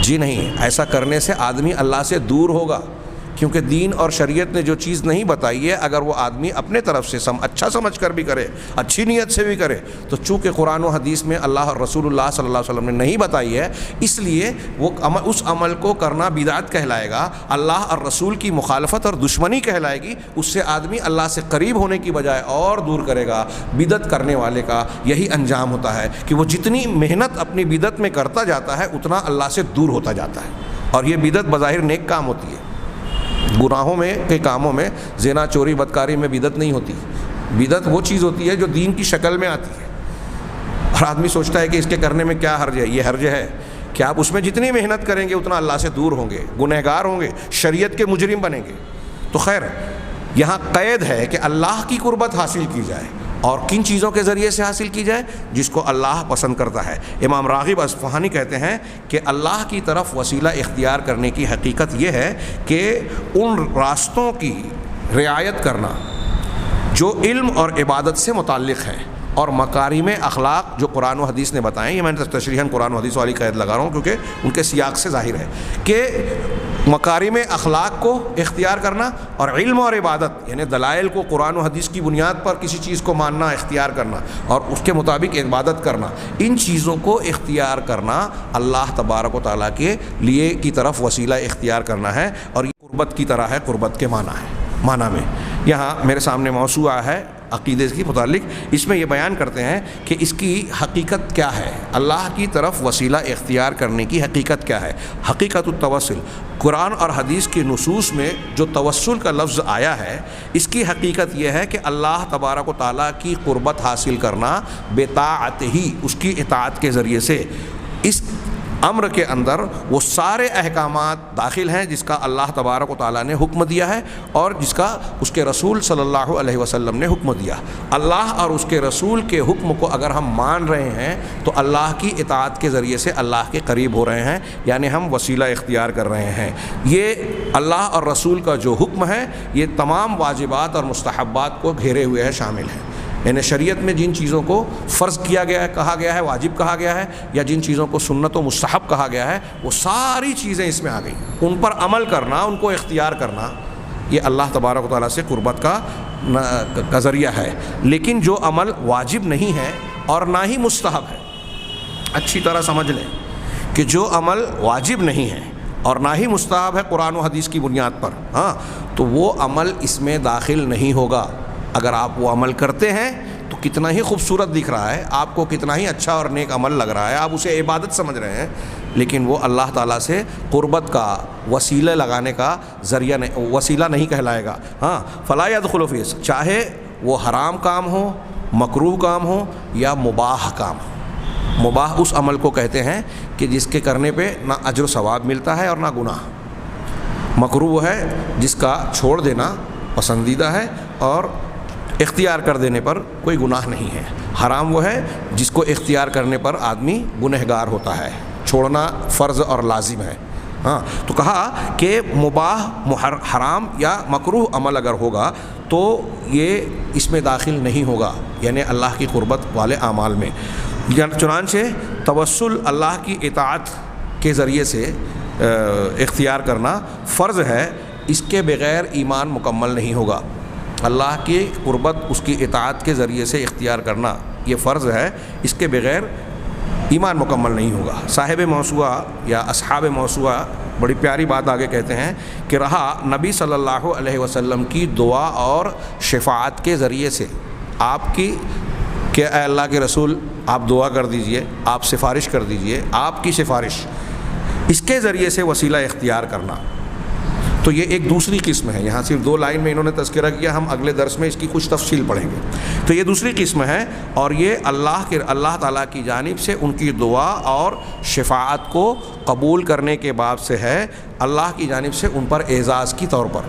جی نہیں، ایسا کرنے سے آدمی اللہ سے دور ہوگا، کیونکہ دین اور شریعت نے جو چیز نہیں بتائی ہے، اگر وہ آدمی اپنے طرف سے اچھا سمجھ کر بھی کرے، اچھی نیت سے بھی کرے، تو چونکہ قرآن و حدیث میں اللہ اور رسول اللہ صلی اللہ علیہ وسلم نے نہیں بتائی ہے، اس لیے وہ اس عمل کو کرنا بدعت کہلائے گا، اللہ اور رسول کی مخالفت اور دشمنی کہلائے گی، اس سے آدمی اللہ سے قریب ہونے کی بجائے اور دور کرے گا۔ بدعت کرنے والے کا یہی انجام ہوتا ہے کہ وہ جتنی محنت اپنی بدعت میں کرتا جاتا ہے اتنا اللہ سے دور ہوتا جاتا ہے، اور یہ بدعت بظاہر نیک کام ہوتی ہے، گناہوں میں کے کاموں میں، زنا، چوری، بدکاری میں بدعت نہیں ہوتی۔ بدعت وہ چیز ہوتی ہے جو دین کی شکل میں آتی ہے، اور آدمی سوچتا ہے کہ اس کے کرنے میں کیا حرج ہے۔ یہ حرج ہے کہ آپ اس میں جتنی محنت کریں گے اتنا اللہ سے دور ہوں گے، گنہگار ہوں گے، شریعت کے مجرم بنیں گے۔ تو خیر، یہاں قید ہے کہ اللہ کی قربت حاصل کی جائے، اور کن چیزوں کے ذریعے سے حاصل کی جائے؟ جس کو اللہ پسند کرتا ہے۔ امام راغب اصفہانی کہتے ہیں کہ اللہ کی طرف وسیلہ اختیار کرنے کی حقیقت یہ ہے کہ ان راستوں کی رعایت کرنا جو علم اور عبادت سے متعلق ہیں، اور مکارم اخلاق جو قرآن و حدیث نے بتائیں، یہ میں نے تشریحاً قرآن و حدیث والی قید لگا رہا ہوں کیونکہ ان کے سیاق سے ظاہر ہے کہ مکارم اخلاق کو اختیار کرنا، اور علم اور عبادت یعنی دلائل کو قرآن و حدیث کی بنیاد پر کسی چیز کو ماننا، اختیار کرنا، اور اس کے مطابق عبادت کرنا، ان چیزوں کو اختیار کرنا اللہ تبارک و تعالیٰ کے لیے کی طرف وسیلہ اختیار کرنا ہے، اور یہ قربت کی طرح ہے، قربت کے معنی میں یہاں میرے سامنے موضوع ہے عقیدے کے متعلق، اس میں یہ بیان کرتے ہیں کہ اس کی حقیقت کیا ہے، اللہ کی طرف وسیلہ اختیار کرنے کی حقیقت کیا ہے۔ حقیقت التوسل، قرآن اور حدیث کی نصوص میں جو توسل کا لفظ آیا ہے، اس کی حقیقت یہ ہے کہ اللہ تبارک و تعالیٰ کی قربت حاصل کرنا بطاعت ہی، اس کی اطاعت کے ذریعے سے۔ اس امر کے اندر وہ سارے احکامات داخل ہیں جس کا اللہ تبارک و تعالیٰ نے حکم دیا ہے، اور جس کا اس کے رسول صلی اللہ علیہ وسلم نے حکم دیا۔ اللہ اور اس کے رسول کے حکم کو اگر ہم مان رہے ہیں تو اللہ کی اطاعت کے ذریعے سے اللہ کے قریب ہو رہے ہیں، یعنی ہم وسیلہ اختیار کر رہے ہیں۔ یہ اللہ اور رسول کا جو حکم ہے یہ تمام واجبات اور مستحبات کو گھیرے ہوئے ہے، شامل ہے۔ یعنی شریعت میں جن چیزوں کو فرض کیا گیا ہے، کہا گیا ہے، واجب کہا گیا ہے، یا جن چیزوں کو سنت و مستحب کہا گیا ہے، وہ ساری چیزیں اس میں آ گئیں۔ ان پر عمل کرنا، ان کو اختیار کرنا، یہ اللہ تبارک و تعالیٰ سے قربت کا ذریعہ ہے۔ لیکن جو عمل واجب نہیں ہے اور نہ ہی مستحب ہے، اچھی طرح سمجھ لیں کہ جو عمل واجب نہیں ہے اور نہ ہی مستحب ہے قرآن و حدیث کی بنیاد پر، تو وہ عمل اس میں داخل نہیں ہوگا۔ اگر آپ وہ عمل کرتے ہیں تو کتنا ہی خوبصورت دکھ رہا ہے، آپ کو کتنا ہی اچھا اور نیک عمل لگ رہا ہے، آپ اسے عبادت سمجھ رہے ہیں، لیکن وہ اللہ تعالیٰ سے قربت کا وسیلہ لگانے کا ذریعہ نہیں، وسیلہ نہیں کہلائے گا۔ فلا يدخل فی، چاہے وہ حرام کام ہو، مکروہ کام ہو یا مباح کام ہو۔ مباح اس عمل کو کہتے ہیں کہ جس کے کرنے پہ نہ اجر و ثواب ملتا ہے اور نہ گناہ۔ مکروہ وہ ہے جس کا چھوڑ دینا پسندیدہ ہے اور اختیار کر دینے پر کوئی گناہ نہیں ہے۔ حرام وہ ہے جس کو اختیار کرنے پر آدمی گنہگار ہوتا ہے، چھوڑنا فرض اور لازم ہے۔ ہاں تو کہا کہ مباح حرام یا مکروہ عمل اگر ہوگا تو یہ اس میں داخل نہیں ہوگا، یعنی اللہ کی قربت والے اعمال میں۔ چنانچہ توسل اللہ کی اطاعت کے ذریعے سے اختیار کرنا فرض ہے، اس کے بغیر ایمان مکمل نہیں ہوگا۔ اللہ کی قربت اس کی اطاعت کے ذریعے سے اختیار کرنا یہ فرض ہے، اس کے بغیر ایمان مکمل نہیں ہوگا۔ صاحب موسوعہ یا اصحاب موسوعہ بڑی پیاری بات آگے کہتے ہیں کہ رہا نبی صلی اللہ علیہ وسلم کی دعا اور شفاعت کے ذریعے سے آپ کی کہ اے اللہ کے رسول آپ دعا کر دیجئے، آپ سفارش کر دیجئے، آپ کی سفارش، اس کے ذریعے سے وسیلہ اختیار کرنا، تو یہ ایک دوسری قسم ہے۔ یہاں صرف 2 لائن میں انہوں نے تذکرہ کیا، ہم اگلے درس میں اس کی کچھ تفصیل پڑھیں گے۔ تو یہ دوسری قسم ہے، اور یہ اللہ تعالیٰ کی جانب سے ان کی دعا اور شفاعت کو قبول کرنے کے باب سے ہے، اللہ کی جانب سے ان پر اعزاز کی طور پر۔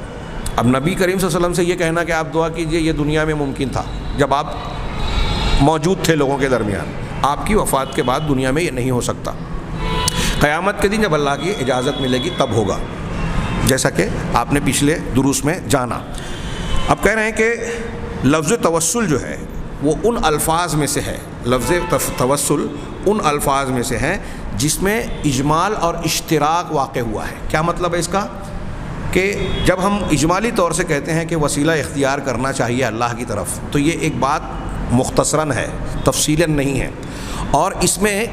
اب نبی کریم صلی اللہ علیہ وسلم سے یہ کہنا کہ آپ دعا کیجئے، یہ دنیا میں ممکن تھا جب آپ موجود تھے لوگوں کے درمیان، آپ کی وفات کے بعد دنیا میں یہ نہیں ہو سکتا۔ قیامت کے دن جب اللہ کی اجازت ملے گی تب ہوگا، جیسا کہ آپ نے پچھلے دروس میں جانا۔ اب کہہ رہے ہیں کہ لفظ توسل جو ہے وہ ان الفاظ میں سے ہے، لفظ توسل ان الفاظ میں سے ہے جس میں اجمال اور اشتراک واقع ہوا ہے۔ کیا مطلب ہے اس کا؟ کہ جب ہم اجمالی طور سے کہتے ہیں کہ وسیلہ اختیار کرنا چاہیے اللہ کی طرف، تو یہ ایک بات مختصراً ہے، تفصیلاً نہیں ہے، اور اس میں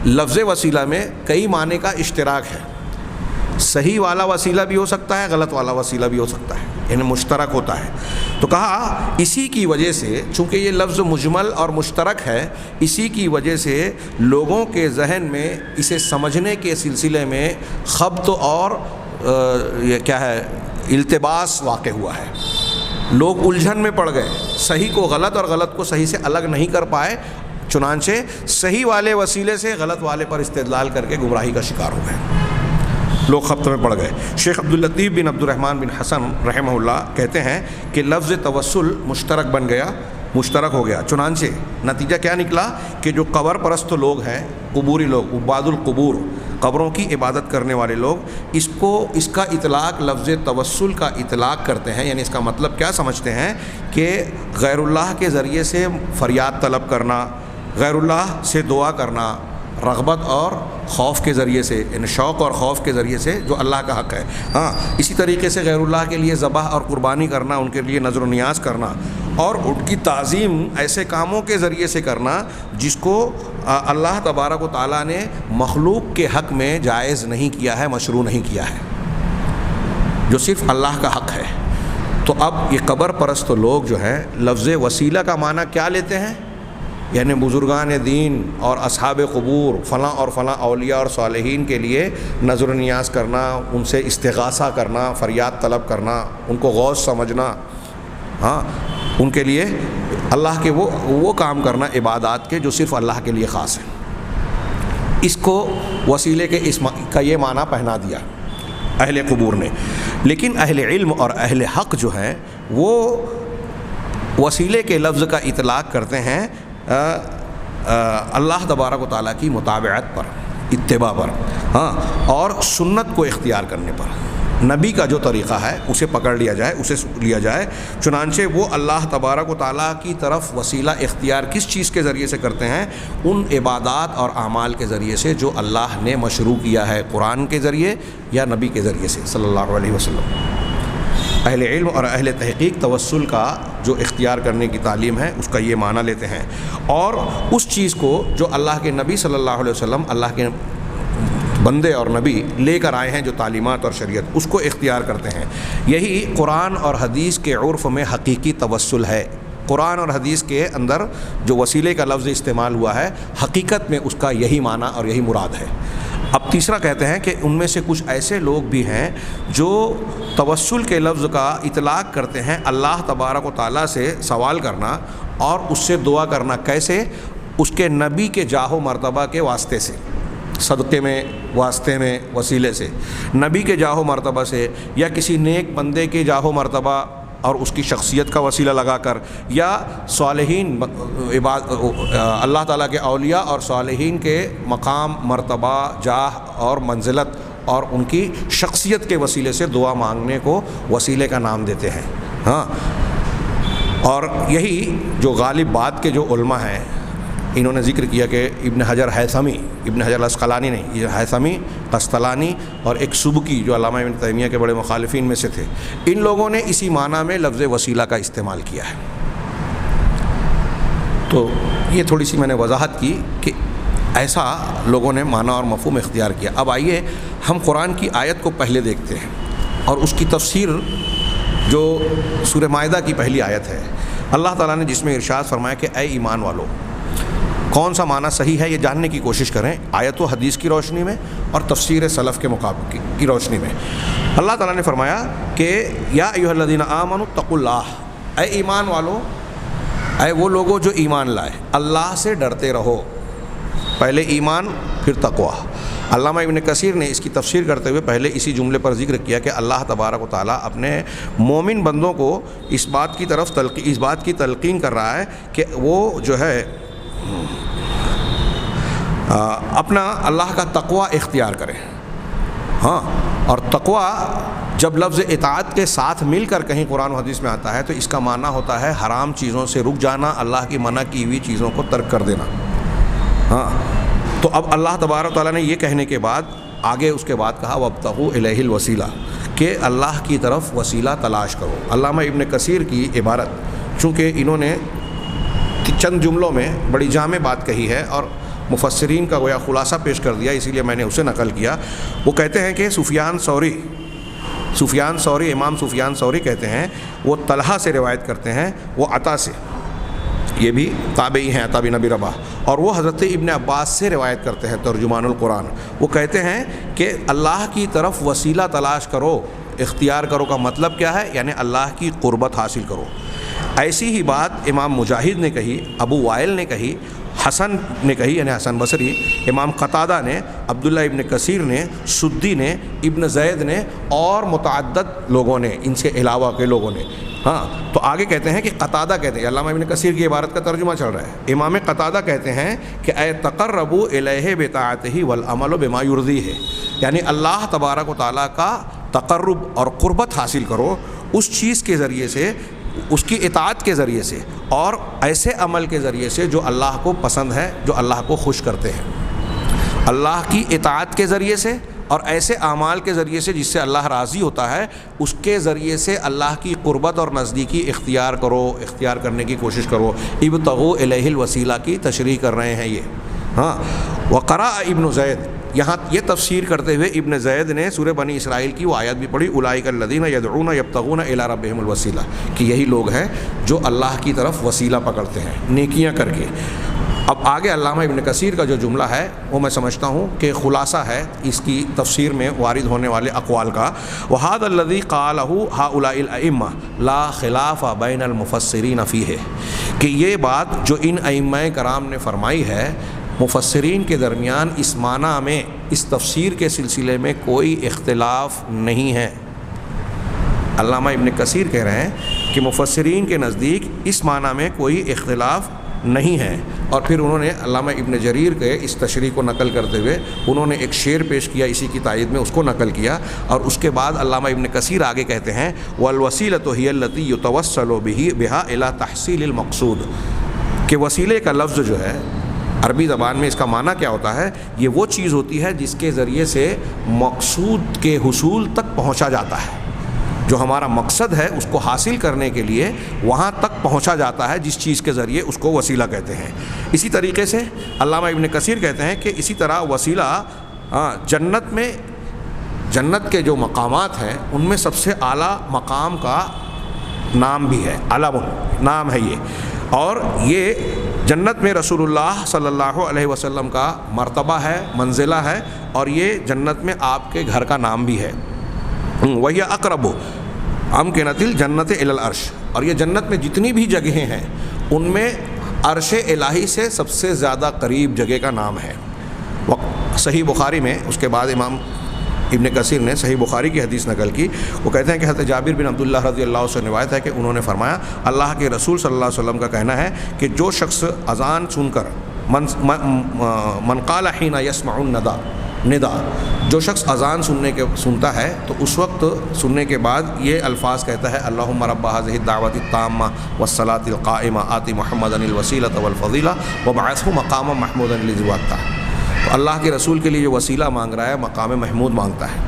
لفظ وسیلہ میں کئی معنی کا اشتراک ہے۔ صحیح والا وسیلہ بھی ہو سکتا ہے، غلط والا وسیلہ بھی ہو سکتا ہے، یعنی مشترک ہوتا ہے۔ تو کہا اسی کی وجہ سے، چونکہ یہ لفظ مجمل اور مشترک ہے، اسی کی وجہ سے لوگوں کے ذہن میں اسے سمجھنے کے سلسلے میں خبط اور یہ کیا ہے التباس واقع ہوا ہے۔ لوگ الجھن میں پڑ گئے، صحیح کو غلط اور غلط کو صحیح سے الگ نہیں کر پائے، چنانچہ صحیح والے وسیلے سے غلط والے پر استدلال کر کے گمراہی کا شکار ہو گئے، لوگ خبط میں پڑ گئے۔ شیخ عبداللطیف بن عبد الرحمن بن حسن رحمہ اللہ کہتے ہیں کہ لفظ توسل مشترک بن گیا، مشترک ہو گیا، چنانچہ نتیجہ کیا نکلا کہ جو قبر پرست لوگ ہیں، قبوری لوگ، عباد القبور، قبروں کی عبادت کرنے والے لوگ، اس کا اطلاق لفظ توسل کا اطلاق کرتے ہیں، یعنی اس کا مطلب کیا سمجھتے ہیں کہ غیر اللہ کے ذریعے سے فریاد طلب کرنا، غیر اللہ سے دعا کرنا، رغبت اور خوف کے ذریعے سے، یعنی شوق اور خوف کے ذریعے سے، جو اللہ کا حق ہے۔ ہاں، اسی طریقے سے غیر اللہ کے لیے ذبح اور قربانی کرنا، ان کے لیے نذر و نیاز کرنا، اور ان کی تعظیم ایسے کاموں کے ذریعے سے کرنا جس کو اللہ تبارک و تعالیٰ نے مخلوق کے حق میں جائز نہیں کیا ہے، مشروع نہیں کیا ہے، جو صرف اللہ کا حق ہے۔ تو اب یہ قبر پرست لوگ جو ہیں لفظ وسیلہ کا معنی کیا لیتے ہیں؟ یعنی بزرگان دین اور اصحاب قبور، فلاں اور فلاں اولیاء اور صالحین کے لیے نظر و نیاز کرنا، ان سے استغاثہ کرنا، فریاد طلب کرنا، ان کو غوث سمجھنا، ہاں، ان کے لیے اللہ کے وہ کام کرنا عبادات کے جو صرف اللہ کے لیے خاص ہیں، اس کو وسیلے کے کا یہ معنی پہنا دیا اہل قبور نے۔ لیکن اہل علم اور اہل حق جو ہیں وہ وسیلے کے لفظ کا اطلاق کرتے ہیں اللہ تبارک و تعالیٰ کی متابعت پر، اتباع پر، ہاں، اور سنت کو اختیار کرنے پر، نبی کا جو طریقہ ہے اسے پکڑ لیا جائے، اسے لیا جائے۔ چنانچہ وہ اللہ تبارک و تعالیٰ کی طرف وسیلہ اختیار کس چیز کے ذریعے سے کرتے ہیں؟ ان عبادات اور اعمال کے ذریعے سے جو اللہ نے مشروع کیا ہے، قرآن کے ذریعے یا نبی کے ذریعے سے صلی اللہ علیہ وسلم۔ اہل علم اور اہل تحقیق توسل کا جو اختیار کرنے کی تعلیم ہے اس کا یہ معنی لیتے ہیں، اور اس چیز کو جو اللہ کے نبی صلی اللہ علیہ وسلم، اللہ کے بندے اور نبی لے کر آئے ہیں، جو تعلیمات اور شریعت، اس کو اختیار کرتے ہیں۔ یہی قرآن اور حدیث کے عرف میں حقیقی توسل ہے۔ قرآن اور حدیث کے اندر جو وسیلے کا لفظ استعمال ہوا ہے، حقیقت میں اس کا یہی معنی اور یہی مراد ہے۔ اب تیسرا کہتے ہیں کہ ان میں سے کچھ ایسے لوگ بھی ہیں جو توسل کے لفظ کا اطلاق کرتے ہیں اللہ تبارک و تعالیٰ سے سوال کرنا اور اس سے دعا کرنا، کیسے؟ اس کے نبی کے جاہ و مرتبہ کے واسطے سے، صدقے میں، واسطے میں، وسیلے سے، نبی کے جاہ و مرتبہ سے، یا کسی نیک بندے کے جاہ و مرتبہ اور اس کی شخصیت کا وسیلہ لگا کر، یا صالحین، اللہ تعالیٰ کے اولیاء اور صالحین کے مقام، مرتبہ، جاہ اور منزلت، اور ان کی شخصیت کے وسیلے سے دعا مانگنے کو وسیلے کا نام دیتے ہیں. ہاں، اور یہی جو غالب بعد کے جو علماء ہیں انہوں نے ذکر کیا کہ ابن حجر الاسقلانی نہیں، یہ ہیثمی، قسطلانی اور ایک سبکی جو علامہ ابن تیمیہ کے بڑے مخالفین میں سے تھے، ان لوگوں نے اسی معنی میں لفظ وسیلہ کا استعمال کیا ہے. تو یہ تھوڑی سی میں نے وضاحت کی کہ ایسا لوگوں نے معنی اور مفہوم اختیار کیا. اب آئیے ہم قرآن کی آیت کو پہلے دیکھتے ہیں اور اس کی تفسیر جو سورہ مائدہ کی پہلی آیت ہے. اللہ تعالیٰ نے جس میں ارشاد فرمایا کہ اے ایمان والو، کون سا معنی صحیح ہے یہ جاننے کی کوشش کریں آیت و حدیث کی روشنی میں اور تفسیر سلف کے مقابل کی روشنی میں. اللہ تعالیٰ نے فرمایا کہ یا ایھا الذین آمنوا اتقوا اللہ، اے ایمان والو، اے وہ لوگوں جو ایمان لائے، اللہ سے ڈرتے رہو. پہلے ایمان پھر تقویٰ. علامہ ابن کثیر نے اس کی تفسیر کرتے ہوئے پہلے اسی جملے پر ذکر کیا کہ اللہ تبارک و تعالیٰ اپنے مومن بندوں کو اس بات کی تلقین کر رہا ہے کہ وہ جو ہے اپنا اللہ کا تقویٰ اختیار کریں. ہاں، اور تقویٰ جب لفظ اطاعت کے ساتھ مل کر کہیں قرآن و حدیث میں آتا ہے تو اس کا معنی ہوتا ہے حرام چیزوں سے رک جانا، اللہ کی منع کی ہوئی چیزوں کو ترک کر دینا. ہاں، تو اب اللہ تبارک و تعالیٰ نے یہ کہنے کے بعد آگے اس کے بعد کہا وابتغوا الیہ الوسیلہ، کہ اللہ کی طرف وسیلہ تلاش کرو. علامہ ابن کثیر کی عبارت، چونکہ انہوں نے چند جملوں میں بڑی جامع بات کہی ہے اور مفسرین کا گویا خلاصہ پیش کر دیا، اسی لیے میں نے اسے نقل کیا. وہ کہتے ہیں کہ سفیان ثوری، امام سفیان ثوری کہتے ہیں، وہ طلحہ سے روایت کرتے ہیں، وہ عطا سے، یہ بھی تابعی ہیں عطا بن ابی رباح، اور وہ حضرت ابن عباس سے روایت کرتے ہیں ترجمان القرآن. وہ کہتے ہیں کہ اللہ کی طرف وسیلہ تلاش کرو، اختیار کرو کا مطلب کیا ہے؟ یعنی اللہ کی قربت حاصل کرو. ایسی ہی بات امام مجاہد نے کہی، ابو وائل نے کہی، حسن نے کہی یعنی حسن بصری، امام قتادہ نے، عبداللہ ابن کثیر نے، سدی نے، ابن زید نے اور متعدد لوگوں نے، ان سے علاوہ کے لوگوں نے. ہاں، تو آگے کہتے ہیں کہ قتادہ کہتے ہیں، علامہ ابن کثیر کی عبارت کا ترجمہ چل رہا ہے، امام قتادہ کہتے ہیں کہ اے تقربوا الیہ بطاعتہ والعمل بما یرضیہ، یعنی اللہ تبارک و تعالیٰ کا تقرب اور قربت حاصل کرو اس چیز کے ذریعے سے، اس کی اطاعت کے ذریعے سے، اور ایسے عمل کے ذریعے سے جو اللہ کو پسند ہے، جو اللہ کو خوش کرتے ہیں. اللہ کی اطاعت کے ذریعے سے اور ایسے اعمال کے ذریعے سے جس سے اللہ راضی ہوتا ہے، اس کے ذریعے سے اللہ کی قربت اور نزدیکی اختیار کرو، اختیار کرنے کی کوشش کرو. ابتغوا الیہ الوسیلہ کی تشریح کر رہے ہیں یہ. ہاں، وقرأ ابن زید، یہاں یہ تفسیر کرتے ہوئے ابن زید نے سورہ بنی اسرائیل کی وہ آیت بھی پڑھی، اولئک الذین یدعون یبتغون الی ربہم الوسیلہ، کہ یہی لوگ ہیں جو اللہ کی طرف وسیلہ پکڑتے ہیں نیکیاں کر کے. اب آگے علامہ ابن کثیر کا جو جملہ ہے وہ میں سمجھتا ہوں کہ خلاصہ ہے اس کی تفسیر میں وارد ہونے والے اقوال کا. وَهَذَا الَّذِي قَالَهُ هَؤُلَاءِ الْأَئِمَّةُ لَا خِلَافَ بَيْنَ الْمُفَسِّرِينَ فِيهِ، کہ یہ بات جو ان ائمہ کرام نے فرمائی ہے، مفسرین کے درمیان اس معنی میں، اس تفسیر کے سلسلے میں کوئی اختلاف نہیں ہے. علامہ ابن کثیر کہہ رہے ہیں کہ مفسرین کے نزدیک اس معنی میں کوئی اختلاف نہیں ہے. اور پھر انہوں نے علامہ ابن جریر کے اس تشریح کو نقل کرتے ہوئے انہوں نے ایک شعر پیش کیا اسی کی تائید میں، اس کو نقل کیا. اور اس کے بعد علامہ ابن کثیر آگے کہتے ہیں وَالْوَسِيلَةُ هِيَ الَّتِي يُتَوَسَّلُ بِهَا إِلَى تَحْصِيلِ الْمَقْصُودِ، کہ وسیلے کا لفظ جو ہے عربی زبان میں اس کا معنی کیا ہوتا ہے؟ یہ وہ چیز ہوتی ہے جس کے ذریعے سے مقصود کے حصول تک پہنچا جاتا ہے. جو ہمارا مقصد ہے اس کو حاصل کرنے کے لیے وہاں تک پہنچا جاتا ہے جس چیز کے ذریعے، اس کو وسیلہ کہتے ہیں. اسی طریقے سے علامہ ابن کثیر کہتے ہیں کہ اسی طرح وسیلہ جنت میں، جنت کے جو مقامات ہیں ان میں سب سے اعلیٰ مقام کا نام بھی ہے، علم نام ہے یہ. اور یہ جنت میں رسول اللہ صلی اللہ علیہ وسلم کا مرتبہ ہے، منزلہ ہے، اور یہ جنت میں آپ کے گھر کا نام بھی ہے. وہی اقرب امکنۃ الجنت الی العرش، اور یہ جنت میں جتنی بھی جگہیں ہیں ان میں عرش الہی سے سب سے زیادہ قریب جگہ کا نام ہے. صحیح بخاری میں اس کے بعد امام ابن کثیر نے صحیح بخاری کی حدیث نقل کی. وہ کہتے ہیں کہ حضرت جابر بن عبداللہ رضی اللہ عنہ سے روایت ہے کہ انہوں نے فرمایا، اللہ کے رسول صلی اللہ علیہ وسلم کا کہنا ہے کہ جو شخص اذان سن کر من قال حین یسمع النداء، ندا، جو شخص اذان سنتا ہے تو اس وقت سننے کے بعد یہ الفاظ کہتا ہے اللہم رب هذه الدعوة التامة والصلاة القائمة آت محمدا الوسیلة والفضیلہ وابعثہ مقاما محمودا الذی وعدتہ. تو اللہ کے رسول کے لیے جو وسیلہ مانگ رہا ہے مقام محمود مانگتا ہے،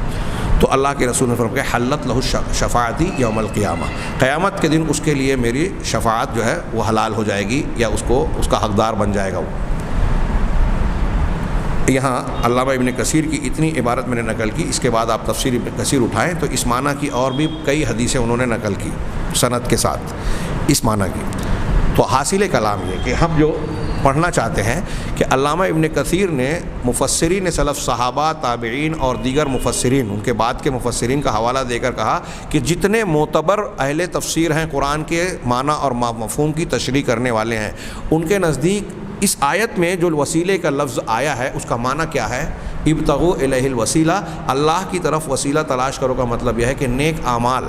تو اللہ کے رسول نے فرمایا حلت لہ شفاعتی یوم القیامہ، قیامت کے دن اس کے لیے میری شفاعت جو ہے وہ حلال ہو جائے گی یا اس کا حقدار بن جائے گا وہ. یہاں علامہ ابن کثیر کی اتنی عبارت میں نے نقل کی، اس کے بعد آپ تفسیر ابن کثیر اٹھائیں تو اس معنی کی اور بھی کئی حدیثیں انہوں نے نقل کی سند کے ساتھ اس معنی کی. تو حاصل کلام یہ کہ ہم جو پڑھنا چاہتے ہیں کہ علامہ ابن کثیر نے مفسرین سلف صحابہ تابعین اور دیگر مفسرین ان کے بعد کے مفسرین کا حوالہ دے کر کہا کہ جتنے معتبر اہل تفسیر ہیں قرآن کے معنی اور مفہوم کی تشریح کرنے والے ہیں، ان کے نزدیک اس آیت میں جو وسیلے کا لفظ آیا ہے اس کا معنی کیا ہے؟ ابتغوا الیہ الوسیلہ، اللہ کی طرف وسیلہ تلاش کرو کا مطلب یہ ہے کہ نیک اعمال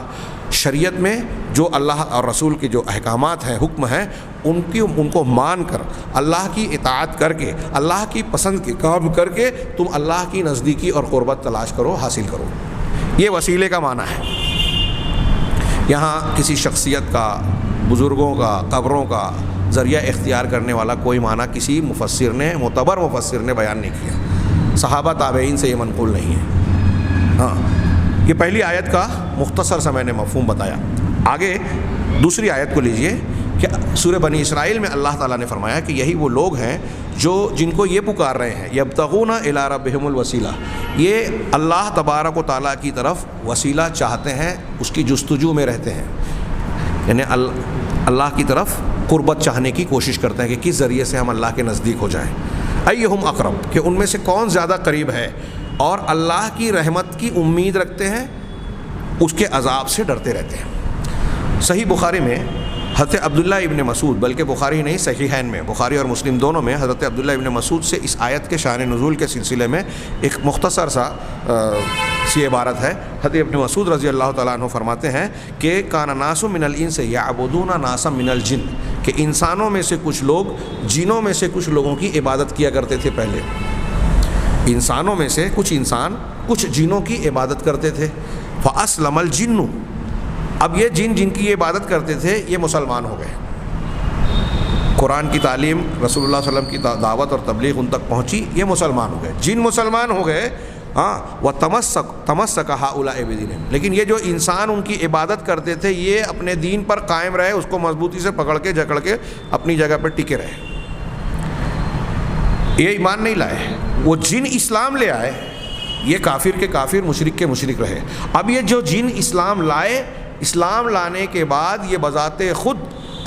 شریعت میں جو اللہ اور رسول کے جو احکامات ہیں حکم ہیں ان کو مان کر اللہ کی اطاعت کر کے اللہ کی پسند کے کام کر کے تم اللہ کی نزدیکی اور قربت تلاش کرو، حاصل کرو. یہ وسیلے کا معنی ہے. یہاں کسی شخصیت کا، بزرگوں کا، قبروں کا ذریعہ اختیار کرنے والا کوئی معنی کسی مفسر نے، معتبر مفسر نے بیان نہیں کیا. صحابہ تابعین سے یہ منقول نہیں ہے. ہاں، یہ پہلی آیت کا مختصر سا میں نے مفہوم بتایا. آگے دوسری آیت کو لیجئے کہ سورہ بنی اسرائیل میں اللہ تعالیٰ نے فرمایا کہ یہی وہ لوگ ہیں جن کو یہ پکار رہے ہیں یبتغون الی ربہم الوسیلہ، یہ اللہ تبارک و تعالیٰ کی طرف وسیلہ چاہتے ہیں، اس کی جستجو میں رہتے ہیں، یعنی اللہ کی طرف قربت چاہنے کی کوشش کرتے ہیں کہ کس ذریعے سے ہم اللہ کے نزدیک ہو جائیں. ایہم اقرب، کہ ان میں سے کون زیادہ قریب ہے، اور اللہ کی رحمت کی امید رکھتے ہیں، اس کے عذاب سے ڈرتے رہتے ہیں. صحیح بخاری میں حضرت عبداللہ ابن مسعود، بلکہ بخاری نہیں صحیحین میں، بخاری اور مسلم دونوں میں حضرت عبداللہ ابن مسعود سے اس آیت کے شان نزول کے سلسلے میں ایک مختصر سی عبارت ہے. حضرت ابن مسعود رضی اللہ تعالیٰ عنہ فرماتے ہیں کہ کان ناس من الانس یعبدون ناسا من الجن، کہ انسانوں میں سے کچھ لوگ جنوں میں سے کچھ لوگوں کی عبادت کیا کرتے تھے. پہلے انسانوں میں سے کچھ انسان کچھ جنوں کی عبادت کرتے تھے. فاسلم الجن، اب یہ جن کی یہ عبادت کرتے تھے یہ مسلمان ہو گئے. قرآن کی تعلیم، رسول اللہ صلی اللہ علیہ وسلم کی دعوت اور تبلیغ ان تک پہنچی، یہ مسلمان ہو گئے. جن مسلمان ہو گئے. ہاں، وَتَمَسَّكَ هَؤُلَاءِ بِدِينِهِمْ، لیکن یہ جو انسان ان کی عبادت کرتے تھے یہ اپنے دین پر قائم رہے، اس کو مضبوطی سے پکڑ کے جکڑ کے اپنی جگہ پر ٹکے رہے. یہ ایمان نہیں لائے، وہ جن اسلام لے آئے، یہ کافر کے کافر، مشرک کے مشرک رہے. اب یہ جو جن اسلام لائے، اسلام لانے کے بعد یہ بذات خود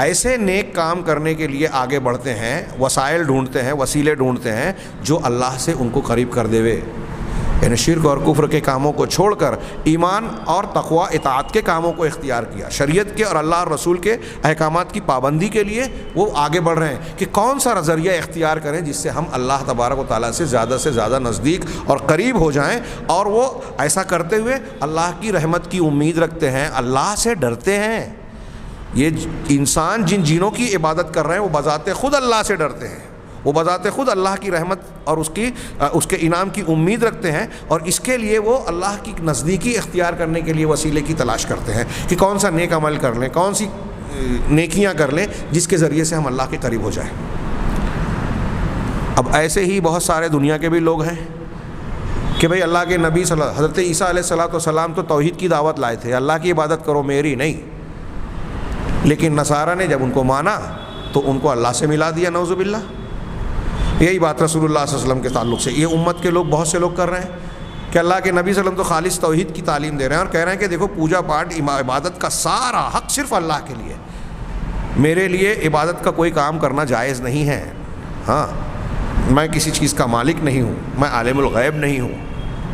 ایسے نیک کام کرنے کے لیے آگے بڑھتے ہیں، وسائل ڈھونڈتے ہیں، وسیلے ڈھونڈتے ہیں جو اللہ سے ان کو قریب کر دے وے. یعنی شرک اور کفر کے کاموں کو چھوڑ کر ایمان اور تقوی اطاعت کے کاموں کو اختیار کیا. شریعت کے اور اللہ اور رسول کے احکامات کی پابندی کے لیے وہ آگے بڑھ رہے ہیں کہ کون سا ذریعہ اختیار کریں جس سے ہم اللہ تبارک و تعالیٰ سے زیادہ نزدیک اور قریب ہو جائیں. اور وہ ایسا کرتے ہوئے اللہ کی رحمت کی امید رکھتے ہیں، اللہ سے ڈرتے ہیں. یہ انسان جن جنوں کی عبادت کر رہے ہیں وہ بذات خود اللہ سے ڈرتے ہیں، وہ بذات خود اللہ کی رحمت اور اس کے انعام کی امید رکھتے ہیں، اور اس کے لیے وہ اللہ کی نزدیکی اختیار کرنے کے لیے وسیلے کی تلاش کرتے ہیں کہ کون سا نیک عمل کر لیں، کون سی نیکیاں کر لیں جس کے ذریعے سے ہم اللہ کے قریب ہو جائیں. اب ایسے ہی بہت سارے دنیا کے بھی لوگ ہیں کہ بھئی اللہ کے نبی حضرت عیسیٰ علیہ السلام تو توحید کی دعوت لائے تھے، اللہ کی عبادت کرو میری نہیں، لیکن نصارہ نے جب ان کو مانا تو ان کو اللہ سے ملا دیا، نعوذ باللہ. یہی بات رسول اللہ صلی اللہ علیہ وسلم کے تعلق سے یہ امت کے لوگ بہت سے لوگ کر رہے ہیں کہ اللہ کے نبی صلی اللہ علیہ وسلم تو خالص توحید کی تعلیم دے رہے ہیں اور کہہ رہے ہیں کہ دیکھو پوجا پاٹ عبادت کا سارا حق صرف اللہ کے لیے، میرے لیے عبادت کا کوئی کام کرنا جائز نہیں ہے. ہاں، میں کسی چیز کا مالک نہیں ہوں، میں عالم الغیب نہیں ہوں.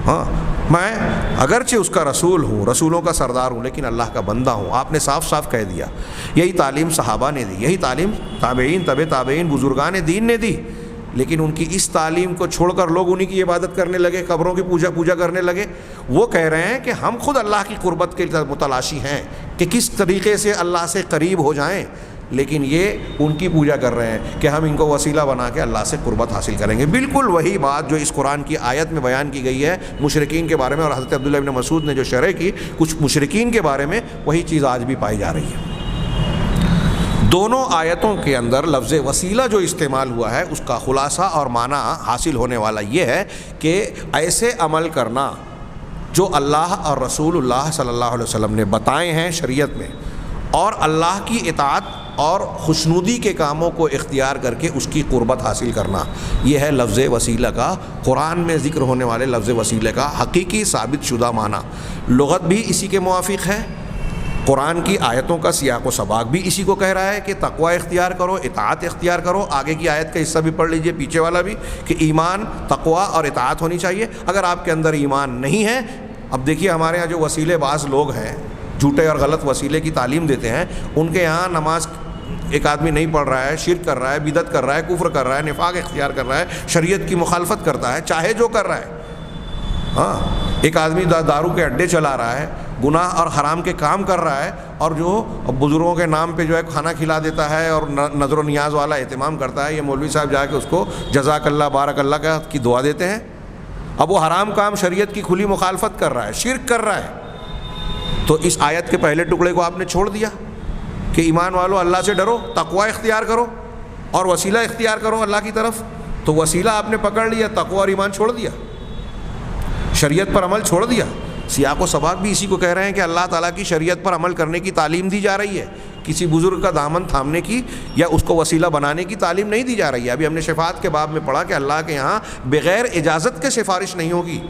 ہاں، میں اگرچہ اس کا رسول ہوں، رسولوں کا سردار ہوں، لیکن اللہ کا بندہ ہوں. آپ نے صاف صاف کہہ دیا. یہی تعلیم صحابہ نے دی، یہی تعلیم تابعین، تابعین، بزرگان دین نے دی. لیکن ان کی اس تعلیم کو چھوڑ کر لوگ انہی کی عبادت کرنے لگے، قبروں کی پوجا کرنے لگے. وہ کہہ رہے ہیں کہ ہم خود اللہ کی قربت کے متلاشی ہیں کہ کس طریقے سے اللہ سے قریب ہو جائیں. لیکن یہ ان کی پوجا کر رہے ہیں کہ ہم ان کو وسیلہ بنا کے اللہ سے قربت حاصل کریں گے۔ بالکل وہی بات جو اس قرآن کی آیت میں بیان کی گئی ہے مشرکین کے بارے میں، اور حضرت عبداللہ ابن مسعود نے جو شرح کی کچھ مشرکین کے بارے میں، وہی چیز آج بھی پائی جا رہی ہے۔ دونوں آیتوں کے اندر لفظ وسیلہ جو استعمال ہوا ہے اس کا خلاصہ اور معنی حاصل ہونے والا یہ ہے کہ ایسے عمل کرنا جو اللہ اور رسول اللہ صلی اللہ علیہ وسلم نے بتائے ہیں شریعت میں، اور اللہ کی اطاعت اور خوشنودی کے کاموں کو اختیار کر کے اس کی قربت حاصل کرنا، یہ ہے لفظ وسیلہ کا، قرآن میں ذکر ہونے والے لفظ وسیلہ کا حقیقی ثابت شدہ معنی۔ لغت بھی اسی کے موافق ہے، قرآن کی آیتوں کا سیاق و سباق بھی اسی کو کہہ رہا ہے کہ تقوی اختیار کرو، اطاعت اختیار کرو۔ آگے کی آیت کا حصہ بھی پڑھ لیجئے، پیچھے والا بھی، کہ ایمان، تقوی اور اطاعت ہونی چاہیے۔ اگر آپ کے اندر ایمان نہیں ہے، اب دیکھیے ہمارے یہاں جو وسیلے باز لوگ ہیں، جھوٹے اور غلط وسیلے کی تعلیم دیتے ہیں، ان کے یہاں نماز ایک آدمی نہیں پڑھ رہا ہے، شرک کر رہا ہے، بدعت کر رہا ہے، کفر کر رہا ہے، نفاق اختیار کر رہا ہے، شریعت کی مخالفت کرتا ہے، چاہے جو کر رہا ہے۔ ہاں، ایک آدمی دارو کے اڈے چلا رہا ہے، گناہ اور حرام کے کام کر رہا ہے، اور جو بزرگوں کے نام پہ جو ہے کھانا کھلا دیتا ہے اور نظر و نیاز والا اہتمام کرتا ہے، یہ مولوی صاحب جا کے اس کو جزاک اللہ بارک اللہ کی دعا دیتے ہیں۔ اب وہ حرام کام شریعت کی کھلی مخالفت کر رہا ہے، شرک کر رہا ہے، تو اس آیت کے پہلے ٹکڑے کو آپ نے چھوڑ دیا کہ ایمان والو اللہ سے ڈرو، تقوی اختیار کرو اور وسیلہ اختیار کرو اللہ کی طرف۔ تو وسیلہ آپ نے پکڑ لیا، تقوی اور ایمان چھوڑ دیا، شریعت پر عمل چھوڑ دیا۔ سیاق و سباق بھی اسی کو کہہ رہے ہیں کہ اللہ تعالیٰ کی شریعت پر عمل کرنے کی تعلیم دی جا رہی ہے، کسی بزرگ کا دامن تھامنے کی یا اس کو وسیلہ بنانے کی تعلیم نہیں دی جا رہی ہے۔ ابھی ہم نے شفاعت کے باب میں پڑھا کہ اللہ کے یہاں بغیر اجازت کے سفارش نہیں ہوگی،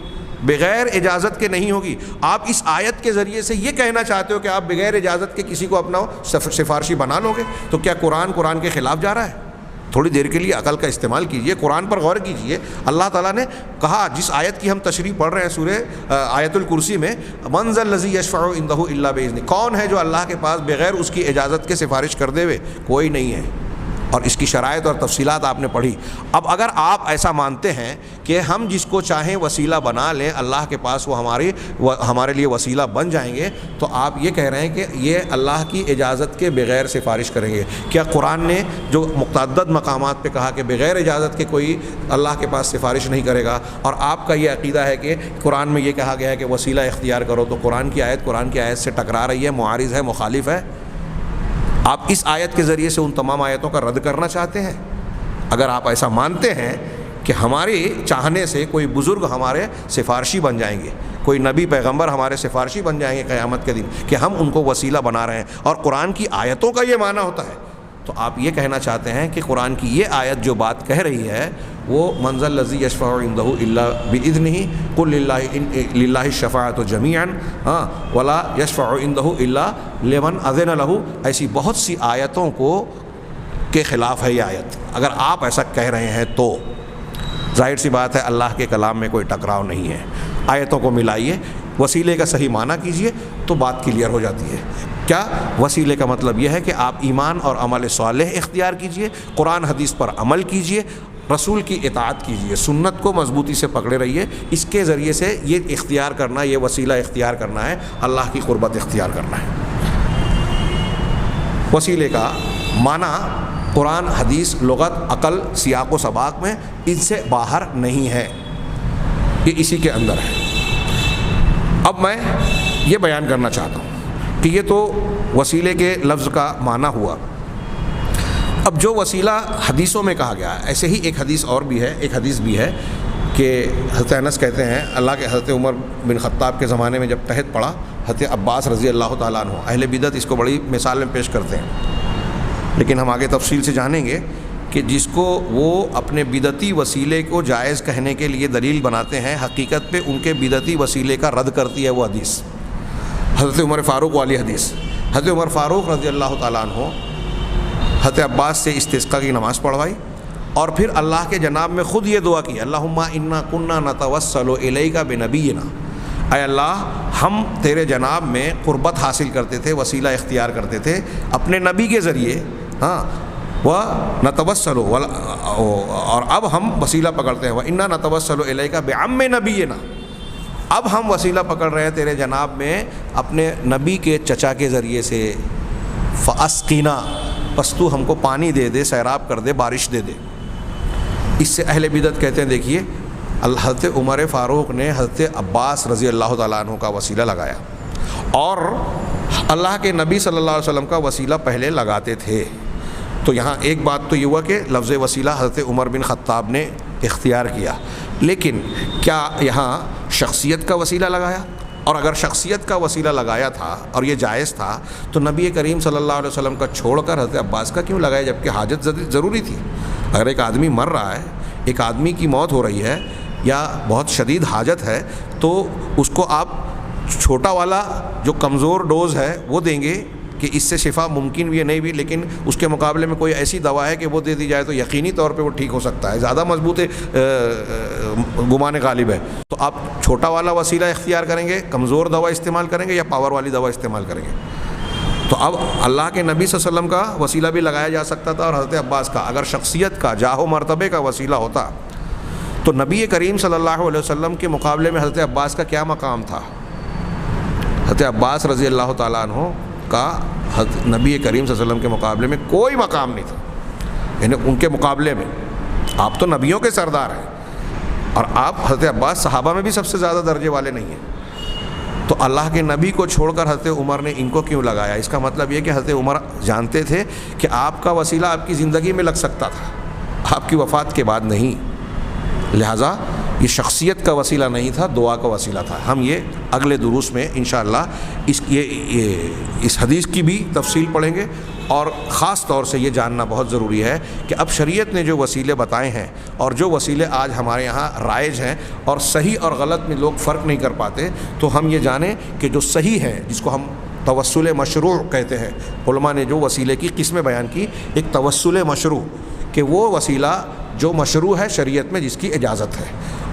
بغیر اجازت کے نہیں ہوگی۔ آپ اس آیت کے ذریعے سے یہ کہنا چاہتے ہو کہ آپ بغیر اجازت کے کسی کو اپنا سفارشی بنا لو گے، تو کیا قرآن کے خلاف جا رہا ہے؟ تھوڑی دیر کے لیے عقل کا استعمال کیجئے، قرآن پر غور کیجئے۔ اللہ تعالیٰ نے کہا، جس آیت کی ہم تشریح پڑھ رہے ہیں سورہ آیت الکرسی میں، من ذا الذی یشفع عندہ الا باذنہ، کون ہے جو اللہ کے پاس بغیر اس کی اجازت کے سفارش کر دے ہوئے؟ کوئی نہیں ہے۔ اور اس کی شرائط اور تفصیلات آپ نے پڑھی۔ اب اگر آپ ایسا مانتے ہیں کہ ہم جس کو چاہیں وسیلہ بنا لیں اللہ کے پاس، وہ ہمارے لیے وسیلہ بن جائیں گے، تو آپ یہ کہہ رہے ہیں کہ یہ اللہ کی اجازت کے بغیر سفارش کریں گے۔ کیا قرآن نے جو متعدد مقامات پہ کہا کہ بغیر اجازت کے کوئی اللہ کے پاس سفارش نہیں کرے گا، اور آپ کا یہ عقیدہ ہے کہ قرآن میں یہ کہا گیا ہے کہ وسیلہ اختیار کرو، تو قرآن کی آیت سے ٹکرا رہی ہے، معارض ہے، مخالف ہے؟ آپ اس آیت کے ذریعے سے ان تمام آیتوں کا رد کرنا چاہتے ہیں؟ اگر آپ ایسا مانتے ہیں کہ ہمارے چاہنے سے کوئی بزرگ ہمارے سفارشی بن جائیں گے، کوئی نبی پیغمبر ہمارے سفارشی بن جائیں گے قیامت کے دن، کہ ہم ان کو وسیلہ بنا رہے ہیں، اور قرآن کی آیتوں کا یہ معنی ہوتا ہے، تو آپ یہ کہنا چاہتے ہیں کہ قرآن کی یہ آیت جو بات کہہ رہی ہے وہ من ذا الذی یشفع عندہ الا باذنہ قل للہ الشفاعۃ جمیعا ولا یشفع عندہ الا لمن اذن لہ، ایسی بہت سی آیتوں کے خلاف ہے یہ آیت۔ اگر آپ ایسا کہہ رہے ہیں تو ظاہر سی بات ہے اللہ کے کلام میں کوئی ٹکراؤ نہیں ہے۔ آیتوں کو ملائیے، وسیلے کا صحیح معنی کیجئے تو بات کلیئر ہو جاتی ہے۔ کیا وسیلے کا مطلب یہ ہے کہ آپ ایمان اور عمل صالح اختیار کیجئے، قرآن حدیث پر عمل کیجئے، رسول کی اطاعت کیجئے، سنت کو مضبوطی سے پکڑے رہیے۔ اس کے ذریعے سے یہ اختیار کرنا، یہ وسیلہ اختیار کرنا ہے، اللہ کی قربت اختیار کرنا ہے۔ وسیلے کا معنی قرآن، حدیث، لغت، عقل، سیاق و سباق میں ان سے باہر نہیں ہے، یہ اسی کے اندر ہے۔ اب میں یہ بیان کرنا چاہتا ہوں کہ یہ تو وسیلے کے لفظ کا معنی ہوا۔ اب جو وسیلہ حدیثوں میں کہا گیا ہے، ایسے ہی ایک حدیث بھی ہے کہ حضرت انس کہتے ہیں، اللہ کے حضرت عمر بن خطاب کے زمانے میں جب قحط پڑا، حضرت عباس رضی اللہ تعالیٰ عنہ، اہل بدعت اس کو بڑی مثال میں پیش کرتے ہیں، لیکن ہم آگے تفصیل سے جانیں گے کہ جس کو وہ اپنے بدعتی وسیلے کو جائز کہنے کے لیے دلیل بناتے ہیں، حقیقت پہ ان کے بدعتی وسیلے کا رد کرتی ہے وہ حدیث، حضرت عمر فاروق والی حدیث۔ حضرت عمر فاروق رضی اللہ تعالیٰ عنہ حضرت عباس سے استسقاء کی نماز پڑھوائی، اور پھر اللہ کے جناب میں خود یہ دعا کی، اللہم انا کنا نتوسل الیک بنبینا، اے اللہ ہم تیرے جناب میں قربت حاصل کرتے تھے، وسیلہ اختیار کرتے تھے اپنے نبی کے ذریعے، نتوسل، اور اب ہم وسیلہ پکڑتے ہیں، انا نتوسل الیک بعم نبینا، اب ہم وسیلہ پکڑ رہے ہیں تیرے جناب میں اپنے نبی کے چچا کے ذریعے سے، فاسقینا، بس تو ہم کو پانی دے دے، سیراب کر دے، بارش دے دے۔ اس سے اہل بدعت کہتے ہیں دیکھیے حضرت عمر فاروق نے حضرت عباس رضی اللہ تعالیٰ عنہ کا وسیلہ لگایا، اور اللہ کے نبی صلی اللہ علیہ وسلم کا وسیلہ پہلے لگاتے تھے۔ تو یہاں ایک بات تو یہ ہوا کہ لفظ وسیلہ حضرت عمر بن خطاب نے اختیار کیا، لیکن کیا یہاں شخصیت کا وسیلہ لگایا؟ اور اگر شخصیت کا وسیلہ لگایا تھا اور یہ جائز تھا تو نبی کریم صلی اللہ علیہ وسلم کا چھوڑ کر حضرت عباس کا کیوں لگایا، جبکہ حاجت ضروری تھی؟ اگر ایک آدمی مر رہا ہے، ایک آدمی کی موت ہو رہی ہے یا بہت شدید حاجت ہے، تو اس کو آپ چھوٹا والا جو کمزور ڈوز ہے وہ دیں گے کہ اس سے شفا ممکن بھی ہے نہیں بھی، لیکن اس کے مقابلے میں کوئی ایسی دوا ہے کہ وہ دے دی جائے تو یقینی طور پہ وہ ٹھیک ہو سکتا ہے، زیادہ مضبوط گمان غالب ہے۔ تو آپ چھوٹا والا وسیلہ اختیار کریں گے، کمزور دوا استعمال کریں گے یا پاور والی دوا استعمال کریں گے؟ تو اب اللہ کے نبی صلی اللہ علیہ وسلم کا وسیلہ بھی لگایا جا سکتا تھا، اور حضرت عباس کا اگر شخصیت کا، جاہ و مرتبے کا وسیلہ ہوتا تو نبی کریم صلی اللہ علیہ وسلم کے مقابلے میں حضرت عباس کا کیا مقام تھا؟ حضرت عباس رضی اللہ تعالیٰ عنہ کا نبی کریم صلی اللہ علیہ وسلم کے مقابلے میں کوئی مقام نہیں تھا، یعنی ان کے مقابلے میں آپ تو نبیوں کے سردار ہیں، اور آپ حضرت عباس صحابہ میں بھی سب سے زیادہ درجے والے نہیں ہیں، تو اللہ کے نبی کو چھوڑ کر حضرت عمر نے ان کو کیوں لگایا؟ اس کا مطلب یہ کہ حضرت عمر جانتے تھے کہ آپ کا وسیلہ آپ کی زندگی میں لگ سکتا تھا، آپ کی وفات کے بعد نہیں، لہٰذا یہ شخصیت کا وسیلہ نہیں تھا، دعا کا وسیلہ تھا۔ ہم یہ اگلے دروس میں انشاءاللہ اس حدیث کی بھی تفصیل پڑھیں گے، اور خاص طور سے یہ جاننا بہت ضروری ہے کہ اب شریعت نے جو وسیلے بتائے ہیں اور جو وسیلے آج ہمارے یہاں رائج ہیں اور صحیح اور غلط میں لوگ فرق نہیں کر پاتے، تو ہم یہ جانیں کہ جو صحیح ہیں، جس کو ہم توسل مشروع کہتے ہیں، علماء نے جو وسیلے کی قسمیں بیان کی، ایک توسل مشروع کہ وہ وسیلہ جو مشروع ہے شریعت میں، جس کی اجازت ہے،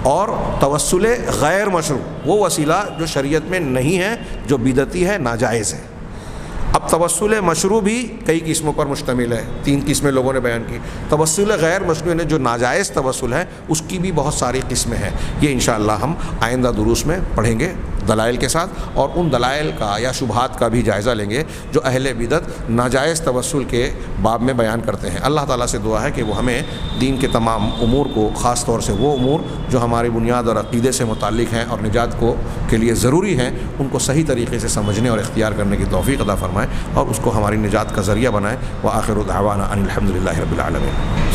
اور توسل غیر مشروع وہ وسیلہ جو شریعت میں نہیں ہے، جو بدعتی ہے، ناجائز ہے۔ اب توسل مشروع بھی کئی قسموں پر مشتمل ہے، 3 قسمیں لوگوں نے بیان کی۔ توسل غیر مشروع نے جو ناجائز توسل ہے اس کی بھی بہت ساری قسمیں ہیں، یہ انشاءاللہ ہم آئندہ دروس میں پڑھیں گے دلائل کے ساتھ، اور ان دلائل کا یا شبہات کا بھی جائزہ لیں گے جو اہل بدعت ناجائز توسل کے باب میں بیان کرتے ہیں۔ اللہ تعالیٰ سے دعا ہے کہ وہ ہمیں دین کے تمام امور کو، خاص طور سے وہ امور جو ہماری بنیاد اور عقیدے سے متعلق ہیں اور نجات کو کے لیے ضروری ہیں، ان کو صحیح طریقے سے سمجھنے اور اختیار کرنے کی توفیق عطا فرمائے، اور اس کو ہماری نجات کا ذریعہ بنائے۔ وآخر دعوانا ان الحمد للہ رب العالمین۔